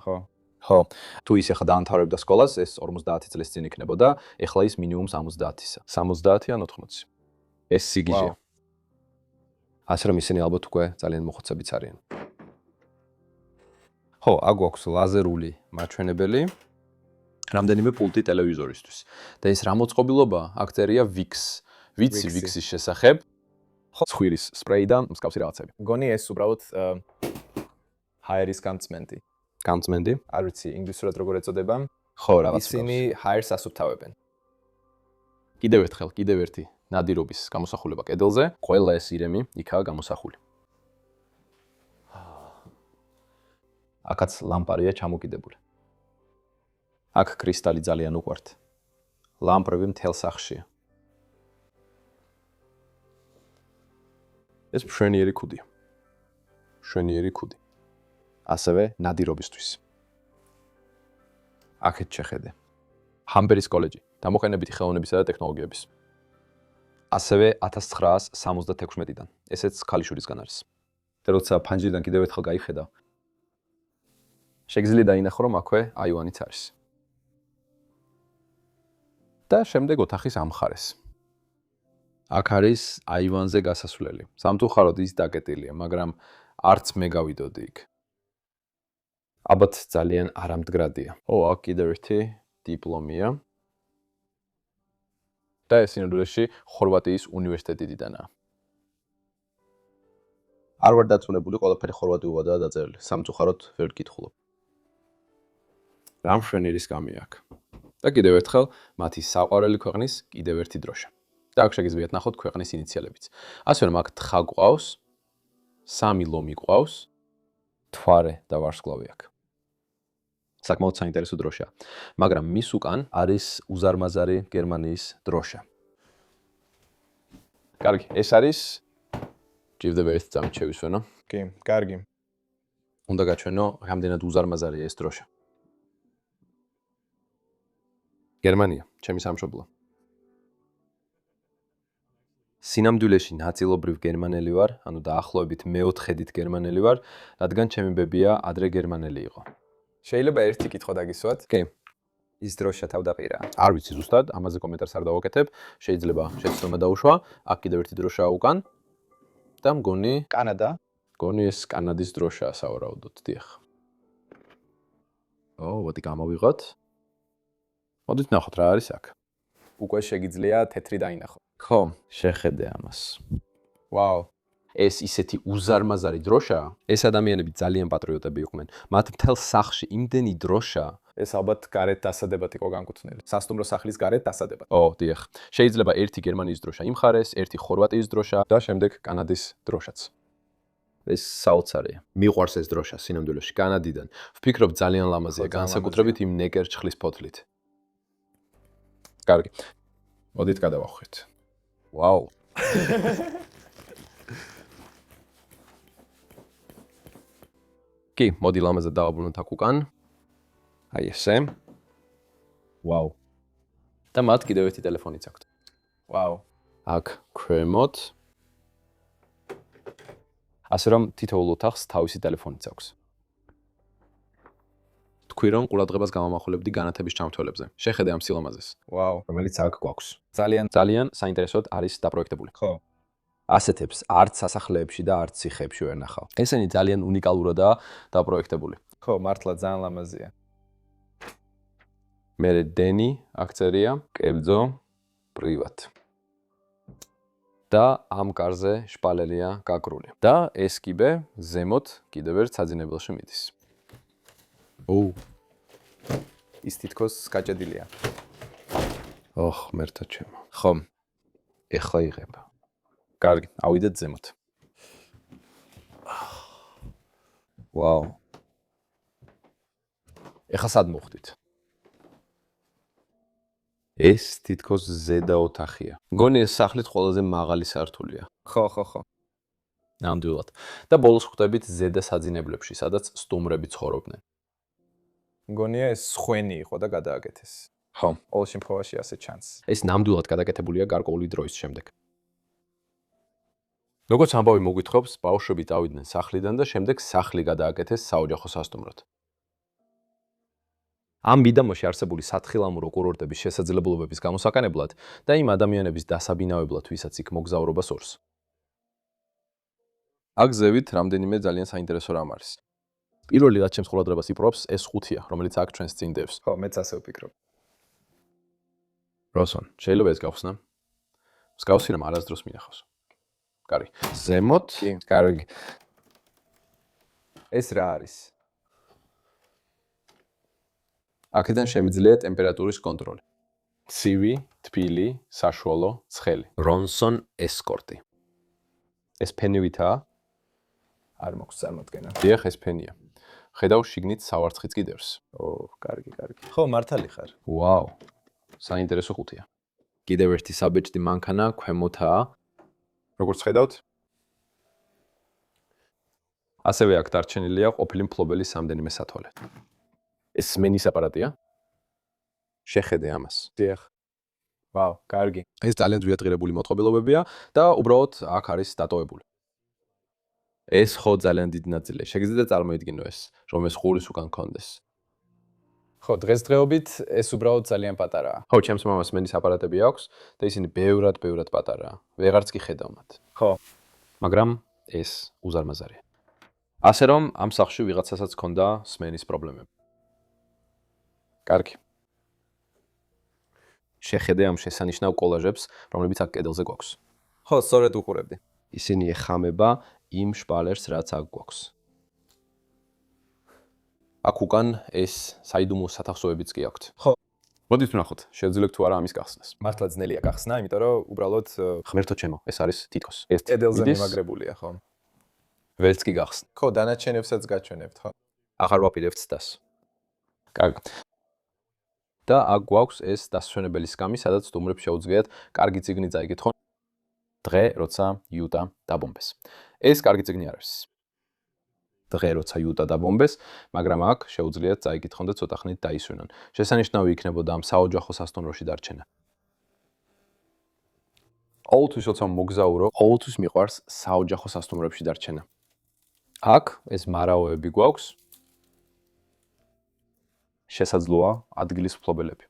ხო. ხო, თუ ის ახლა დაამთავრებდა სკოლას, ეს 50 წლის წინ იქნებოდა, ეხლა ის მინიმუმ 70-ისა. 70 ან 80. ეს სიგიჟეა. ასე რომ ისინი ალბათ უკვე ძალიან მოხუცებიც არიან. ხო, აქ გვაქვს ლაზერული მაჩვენებელი, რამდენიმე პულტი ტელევიზორისთვის. და ეს რა მოწყობილობაა? აქ წერია VIX. ვიცი VIX-ის შესახებ. ცხვირის სპრეიდან მსგავსი რაღაცები. მგონი ეს უბრალოდ ჰაერის გამწმენდი. გამწმენდი? არ ვიცი, ინგლისურად როგორ ეწოდება. ხო, რაღაც. ისინი ჰაერს ასუფთავებენ. კიდევ ერთი ნადირობის გამოსახულება კედელზე, ყველა ეს ირემი იქაა გამოსახული. აქაც ლამპარია ჩამოკიდებული. აქ კრისტალი ძალიან უყვართ. ლამპრები მთელ სახშია. ეს მშვენიერი ქუდია. მშვენიერი ქუდი. ასევე ნადირობისთვის. აქეთ შეხედე. ჰამბერის კოლეჯი, დამოყენებითი ხელოვნებისა და ტექნოლოგიების. ასევე 1976-დან. ესეც ქალიშვილისგან არის. და როცა ფანჯრიდან კიდევ ერთხელ გაიხედა, შეგიძლია დაინახო, რომ აქვე აივანიც არის. და შემდეგ ოთახის ამ მხარეს. აქ არის აივანზე გასასვლელი. სამწუხაროდ ის დაკეტილია, მაგრამ არც მე გავიდოდი იქ. ალბათ ძალიან არამდგრადია. აქ კიდევ ერთი დიპლომია. და ეს სინამდვილეში ხორვატიის უნივერსიტეტიდანაა. არ ვარ დაწუნებული, ყველაფერი ხორვატიულადაა დაწერილი. სამწუხაროდ ვერ გკითხულობ. რა მშვენიერი სკამი აქ. და კიდევ ერთხელ მათი საყვარელი ქვეყნის კიდევ ერთი დროშა. და აქ შეგიძლიათ ნახოთ ქვეყნის ინიციალებიც. ასე რომ აქ თხა გვყავს, 3 ლომი გვყავს, თვარე და ვარსკვლავი აქ. საკმაოდ საინტერესო დროშა, მაგრამ მის უკან არის უზარმაზარი გერმანიის დროშა. კარგი, ეს არის ჭირდება ერთ წამით შევისვენო. კი, კარგი. უნდა გაჩვენო, რამდენად უზარმაზარია ეს დროშა. გერმანია, ჩემი სამშობლო. სინამდვილეში ნაწილობრივ გერმანელი ვარ, ანუ დაახლოებით მე-4-დით გერმანელი ვარ, რადგან ჩემი ბებია ადრე გერმანელი იყო. შეიძლება ერთი კითხვა დაგისვათ? კი. ის დროშა თავდაპირა. არ ვიცი ზუსტად, ამაზე კომენტარს არ დავაკეთებ, შეიძლება შეცდომა დაუშვა. აქ კიდევ ერთი დროშაა უკან. და მგონი კანადა? მგონი ეს კანადის დროშაა სავარაუდოდ, დიახ. მოდი გამოვიღოთ. მოდით ნახოთ რა არის აქ. უკვე შეგიძლია თეთრი დაინახო. ხო, შეხედე ამას. ვაუ. ეს ისეთი უზარმაზარი დროშაა. ეს ადამიანები ძალიან პატრიოტები იყვნენ. მათ მთელ სახლში იმდენი დროშა. ეს ალბათ გარეთ დასადებად იყო განკუთვნილი. სასტუმრო სახლის გარეთ დასადებად. დიახ. შეიძლება ერთი გერმანიის დროშა იმ მხარეს, ერთი ხორვატიის დროშა და შემდეგ კანადის დროშაც. ეს საოცარია. მიყვარს ეს დროშა სინამდვილეში კანადიდან. ვფიქრობ ძალიან ლამაზია, განსაკუთრებით იმ ნეკერჩხლის ფოთლით. კარგი. მოდით გადავახვით. ვაუ. კი, მოდი ლამაზად დავაბრუნოთ აქ უკან. აი ესე. ვაუ. და მათ კიდევ ერთი ტელეფონიც აქვთ. ვაუ. აქ κρემოთ. ასე რომ თითოეულ ოთახს თავისი ტელეფონიც აქვს. თქვი რომ ყურადღებას გამომახვილებდი განათების ჩამთველებზე. შეხედე ამ სილამაზეს. ვაუ. რომელიც აქ გვაქვს. ძალიან საინტერესოდ არის დაპროექტებული. ხო. ასეთებს არც სასახლეებში და არც ციხეებში ვერ ნახავ. ესენი ძალიან უნიკალურადაა დაპროექტებული. ხო, მართლა ძალიან ლამაზია. მე დენი აქ წერია, კერძო, პრივატ. და ამ კარზე შპალელია გაკრული. და ეს კიბე ზემოთ კიდევ ერთ საძინებელში მიდის. ოუ, ის თითქოს გაჭედილია. ოხ, მერთა ჩემო. ხო. ეხლა იღება. კარგი, ავიდეთ ზემოთ. ვაუ. ეხლა სად მოხვდით? ეს თითქოს ზედა ოთახია. მგონი ეს სახლით ყველაზე მაღალი სართულია. ხო. ნამდვილად. და ბოლოს ხვდებით ზედა საძინებლებში, სადაც სტუმრები ცხოვრობდნენ. მგონია ეს ხვენი იყო და გადააკეთეს. ხო, ყოველ შემთხვევაში ასე ჩანს. ეს ნამდვილად გადაკეთებულია გარკვეული დროის შემდეგ. როგორც ამბავი მოგვითხრობს, ბავშვები წავიდნენ სახლიდან და შემდეგ სახლი გადააკეთეს საოჯახო სასტუმროდ. ამ მიდამოში არსებული სათხილამურო კურორტების შესაძლებლობების გამოსაკანებლად და იმ ადამიანების დასაბინავებლად, ვისაც იქ მოგზაურობა სურს. აქ ზევით რამდენიმე ძალიან საინტერესო რამ არის. პირველი რაც ჩემს ყურადღებას იპყრობს, ეს ხუთია, რომელიც აქ ჩვენს წინ დევს. ხო, მეც ასე ვფიქრობ. როსონ, შეიძლება ეს გავხსნა? მსგავსი რამ არასდროს მინახავს. კარგი. ზემოთ? კი, კარგი. ეს რა არის? აქედან შემიძლია ტემპერატურის კონტროლი. ცივი, თბილი, საშუალო, ცხელი. Ronson Escort. ეს ფენივითაა? არ მაქვს წარმოდგენა. დიახ, ეს ფენია. ხედავ შიგნით სავარცხიც კიდევს. ო, კარგი. ხო, მართალი ხარ. ვაუ. საინტერესო ხუთია. კიდევ ერთი საბეჭდი მანქანა ქვემოთაა. როგორც ხედავთ? ასევე აქ დარჩენილია ყოფილი მფლობელის რამდენიმე სათვალე. ეს სმენის აპარატია? შეხედე ამას. დიახ. ვაუ, კარგი. ეს ძალიან ძვირადღირებული მოწყობილობებია და უბრალოდ აქ არის დატოვებული. ეს ხო ძალიან დიდი ნაწილია. შეგიძლიათ წარმოიდგინო ეს, რომ ეს ხურის უკან კონდეს. ხო, დღესდღეობით ეს უბრალოდ ძალიან პატარაა. ხო, ჩემს მამას სმენის აპარატები აქვს და ისინი ბევრად პატარაა. ვეღარც კი ხედავ მათ. ხო. მაგრამ ეს უზარმაზარია. ასე რომ ამ სახლში ვიღაცასაც ჰქონდა სმენის პრობლემები. კარგი. შეხედე ამ შესანიშნავ კოლაჟებს, რომლებიც აქ კედელზე გვაქვს. ხო, სწორედ უყურებდი. ისინი ეხამება იმ შპალერს, რაც აქ გვაქვს. აქ უკან ეს საიდუმლო სათავსოებიც კი აქვთ. ხო. მოდით ვნახოთ, შეძლებთ თუ არა ამის გახსნას. მართლა ძნელია გახსნა, იმიტომ რომ უბრალოდ ღმერთო ჩემო, ეს არის თითქოს. ეს კედელზე მიმაგრებულია, ხო? ვერც კი გახსნა. ხო, დანარჩენებსაც გაჩვენებთ, ხო? აღარ ვაპირებთ დას. კარგი. და აქ გვაქვს ეს დასვენებელი სკამი, სადაც სტუმრებს შეუძლიათ კარგი წიგნი წაიკითხონ დღე, როცა იუტა დაბომბეს. ეს კარგი წიგნი არ არის. დღე, როცა იუტა დაბომბეს, მაგრამ აქ შეუძლიათ წაიკითხონ და ცოტა ხნით დაისვენონ. შესანიშნავი იქნებოდა ამ საოჯახო სასტუმროში დარჩენა. ყოველთვის როცა მოგზაურო, ყოველთვის მიყვარს საოჯახო სასტუმრებში დარჩენა. აქ ეს მარაოები გვაქვს. შესაძლოა ადგილის მფლობელები.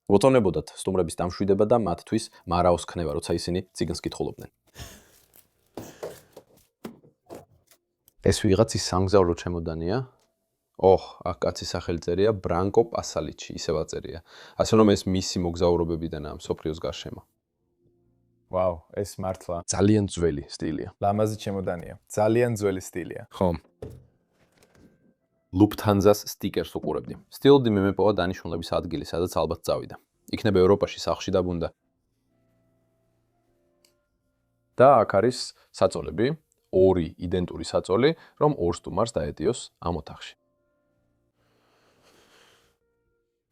ვუწონებოდათ სტუმრების დამშვიდება და მათთვის მარაოს ქნება, როცა ისინი წიგნს კითხულობდნენ. ეს ვიღაცის სამგზავრო ჩემოდანია. ოჰ, აქ კაცის სახელი წერია ბრანკო პასალიჩი, ისევ აწერია. ასე რომ ეს მისი მოგზაურობებიდანაა მსოფლიოს გარშემო. ვაუ, ეს მართლა ძალიან ძველი სტილია. ლამაზი ჩემოდანია. ძალიან ძველი სტილია. ხო. Lufthansa-ს სტიკერს უყურებდი. სტილდი მე მეპოვა დანიშნულების ადგილი, სადაც ალბათ წავიდა. იქნება ევროპაში სახლში დაბრუნდა. და აქ არის საწოლები, ორი იდენტური საწოლი, რომ ორ სტუმარს დაეტიოს ამ ოთახში.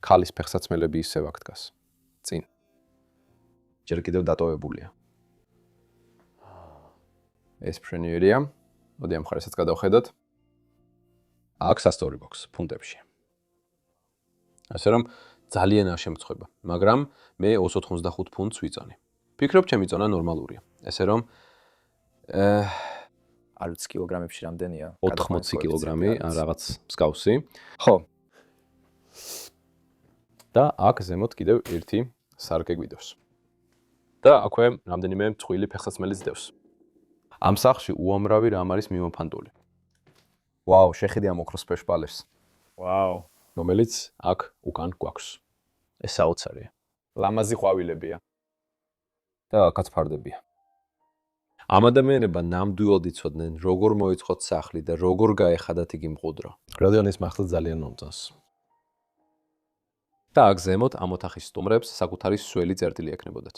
ქალის ფეხსაცმელები ისევ აქ დგას. წინ. ჯერ კიდევ დატოვებულია. ეს მშვენიერია. მოდი ამ მხარესაც გადავხედოთ. აქ სასტორი ბოქს ფუნტებში. ასე რომ ძალიან არ შემწხვება, მაგრამ მე 285 ფუნტს ვიწონი. ფიქრობ, ჩემი წონა ნორმალურია. ესე რომ არ ვიცი კილოგრამებში რამდენია? 80 კილოგრამი, რაღაც მსგავსი. ხო. და აქ ზემოთ კიდევ ერთი სარკე გვიდევს. და აქვე რამდენიმე მწყვილი ფეხსაცმელიც დევს. ამ სახლში უამრავი რამ არის მიმოფანტული. ვაუ, შეხედე ამ ოქროს ფეშპალებს. ვაუ, რომელიც აქ უკან გვაქვს. ეს საოცარია. ლამაზი ყვავილებია. და აქაც ფარდებია. ამ ადამიანებმა ნამდვილად იცოდნენ, როგორ მოიწყოთ სახლი და როგორ გაეხადათ იგი მყუდრო. რადგან ეს მართლა ძალიან მომწონს. და აქ ზემოთ ამ ოთახის სტუმრებს საკუთარი სველი წერტილი ექნებოდათ.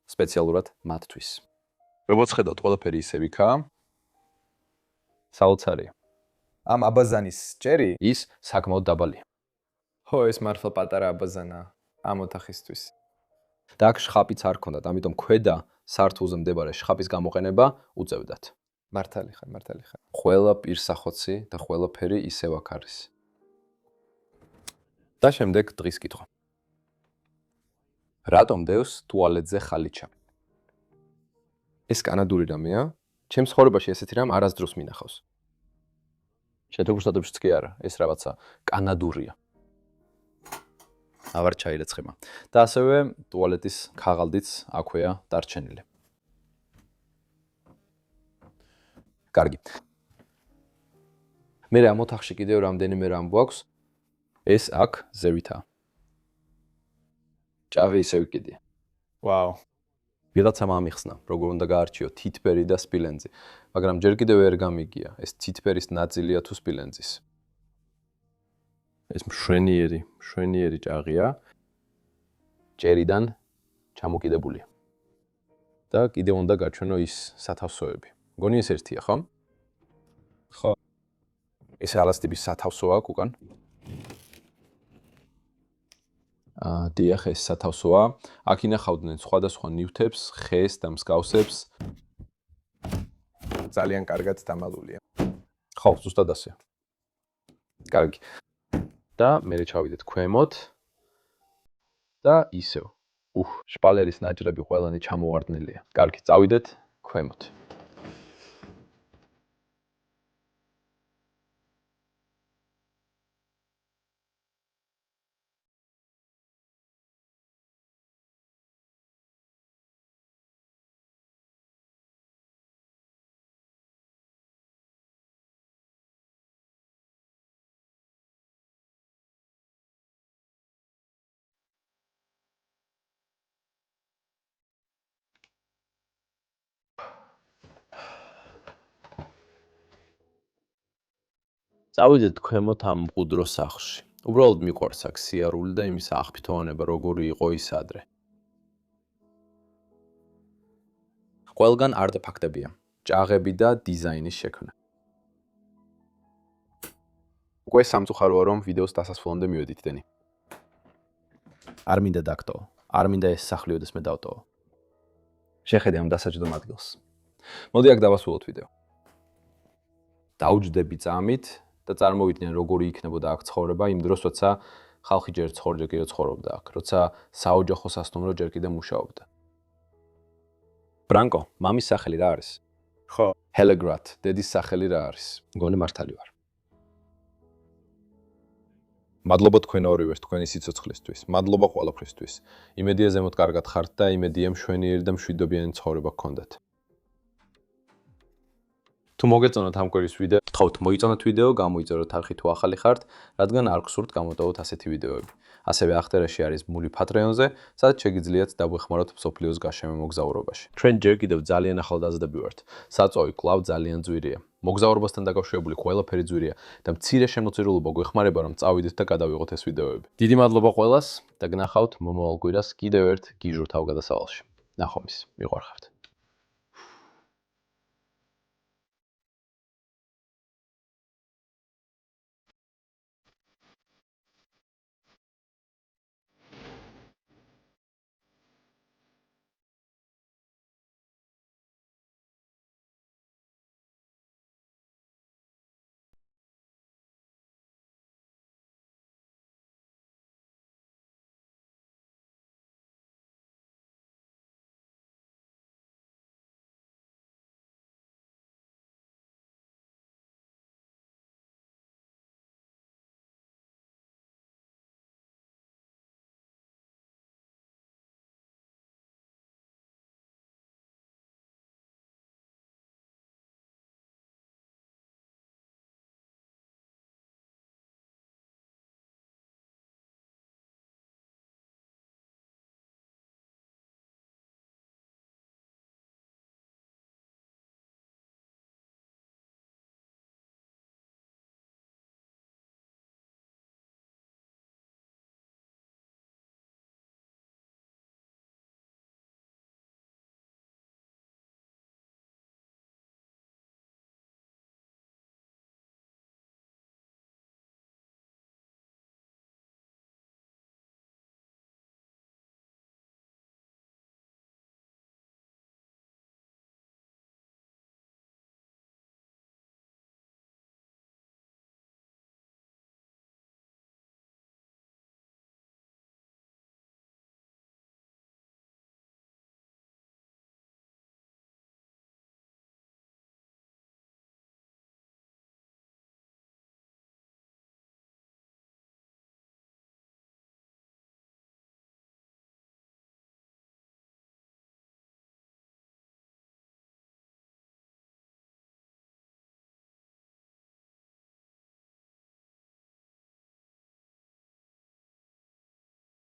სპეციალურად მათთვის. როგორც ხედავთ, ყველაფერი ისევ იქაა. საოცარია. ამ აბაზანის ჭერი ის საკმაოდ დაბალია. ხო, ეს მართლა პატარა აბაზანაა ამ ოთახისთვის. და აქ შხაპიც არ ქონდათ, ამიტომ ქვედა სართულზე მდებარე შხაპის გამოყენება უწევდათ. მართალი ხარ. ყველა პირსახოცი და ყველაფერი ისევ აქ არის. და შემდეგ დღის კითხვა. რატომ დევს ტუალეტზე ხალიჩა? ეს კანადური რამეა? ჩემს ცხოვრებაში ესეთი რამ არასდროს მინახავს. შეთქვისადებშიც კი არა, ეს რაღაცა კანადურია. ავარ ჩაირეცხება. და ასევე ტუალეტის ქაღალდიც აქვეა დარჩენილი. კარგი. მე ამ ოთახში კიდევ რამდენიმე რამ გვაქვს. ეს აქ ზევითაა. ჭავი ისევ კიდია. ვაუ. ვიღაცამ ამიხსნა, როგორ უნდა გაარჩიო თითბერი და სპილენძი, მაგრამ ჯერ კიდევ ვერ გამიგია, ეს თითბერის ნაწილია თუ სპილენძის. ეს მშვენიერი ჭაღია. ჭერიდან ჩამოკიდებულია. და კიდევ უნდა გაჩვენო ის სათავსოები. მგონი ეს ერთია, ხო? ხო. ეს ალას ტიპის სათავსოა აქ უკან. დიახ, ეს სათავსოა. აქ ინახავდნენ სხვადასხვა ნივთებს, ხეს და მსგავსებს. ძალიან კარგად დამალულია. ხო, ზუსტად ასე. კარგი. და მე ჩავიდეთ ქვემოთ. და ისევ. შპალერის ნაჭრები ყველანი ჩამოვარდნილია. კარგი, წავიდეთ ქვემოთ. წავიდეთ ქვემოთ ამ მყუდრო სახლში. უბრალოდ მიყვარს აქ სიარული და იმის აღფრთოვანება როგორი იყო ის ადრე. ყველგან არტეფაქტებია, ჭაღები და დიზაინის შექმნა. უკვე სამწუხაროა რომ ვიდეოს დასასრულამდე მივედით დენი. არ მინდა დაგტოვო, არ მინდა ეს სახლი ოდესმე დავტოვო. შეხედე ამ დასაჯდომ ადგილს. მოდი აქ დავასრულოთ ვიდეო. დაუჯდები წამით და წარმოვიდგენ როგორი იქნებოდა აქ ცხოვრება იმ დროს, როცა ხალხი ჯერ ცხოვრობდა აქ, როცა საოჯახო სასტუმრო ჯერ კიდევ მუშაობდა. ბრანკო, მამის სახელი რა არის? ხო. ჰელეგრათ, დედის სახელი რა არის? მგონი მართალი ვარ. მადლობა თქვენ ორივეს თქვენი სიცოცხლისთვის. მადლობა ყველაფრისთვის. იმედია ზემოთ კარგად ხართ და იმედია მშვენიერი და მშვიდობიანი ცხოვრება გქონდათ. თუ მოგეწონათ ამ კვირის ვიდეო, გთხოვთ მოიწონოთ ვიდეო, გამოიწეროთ არხი თუ ახალი ხართ, რადგან არ გსურთ გამოტოვოთ ასეთი ვიდეოები. ასევე ახტერაში არის მული Patreon-ზე, სადაც შეგიძლიათ დაგვეხმაროთ მსოფლიოს გარშემო მოგზაურობაში. ჩვენ ჯერ კიდევ ძალიან ახალგაზრდები ვართ. საწვავი კვლავ ძალიან ძვირია. მოგზაურობასთან დაკავშირებული ყველაფერი ძვირია და მცირე შემოწირულობა გვეხმარება რომ წავიდეთ და გადავიღოთ ეს ვიდეოები. დიდი მადლობა ყველას და გნახავთ მომავალ კვირას კიდევ ერთ გიჟურ თავგადასავალში. ნახვამდის. მიყვარხართ.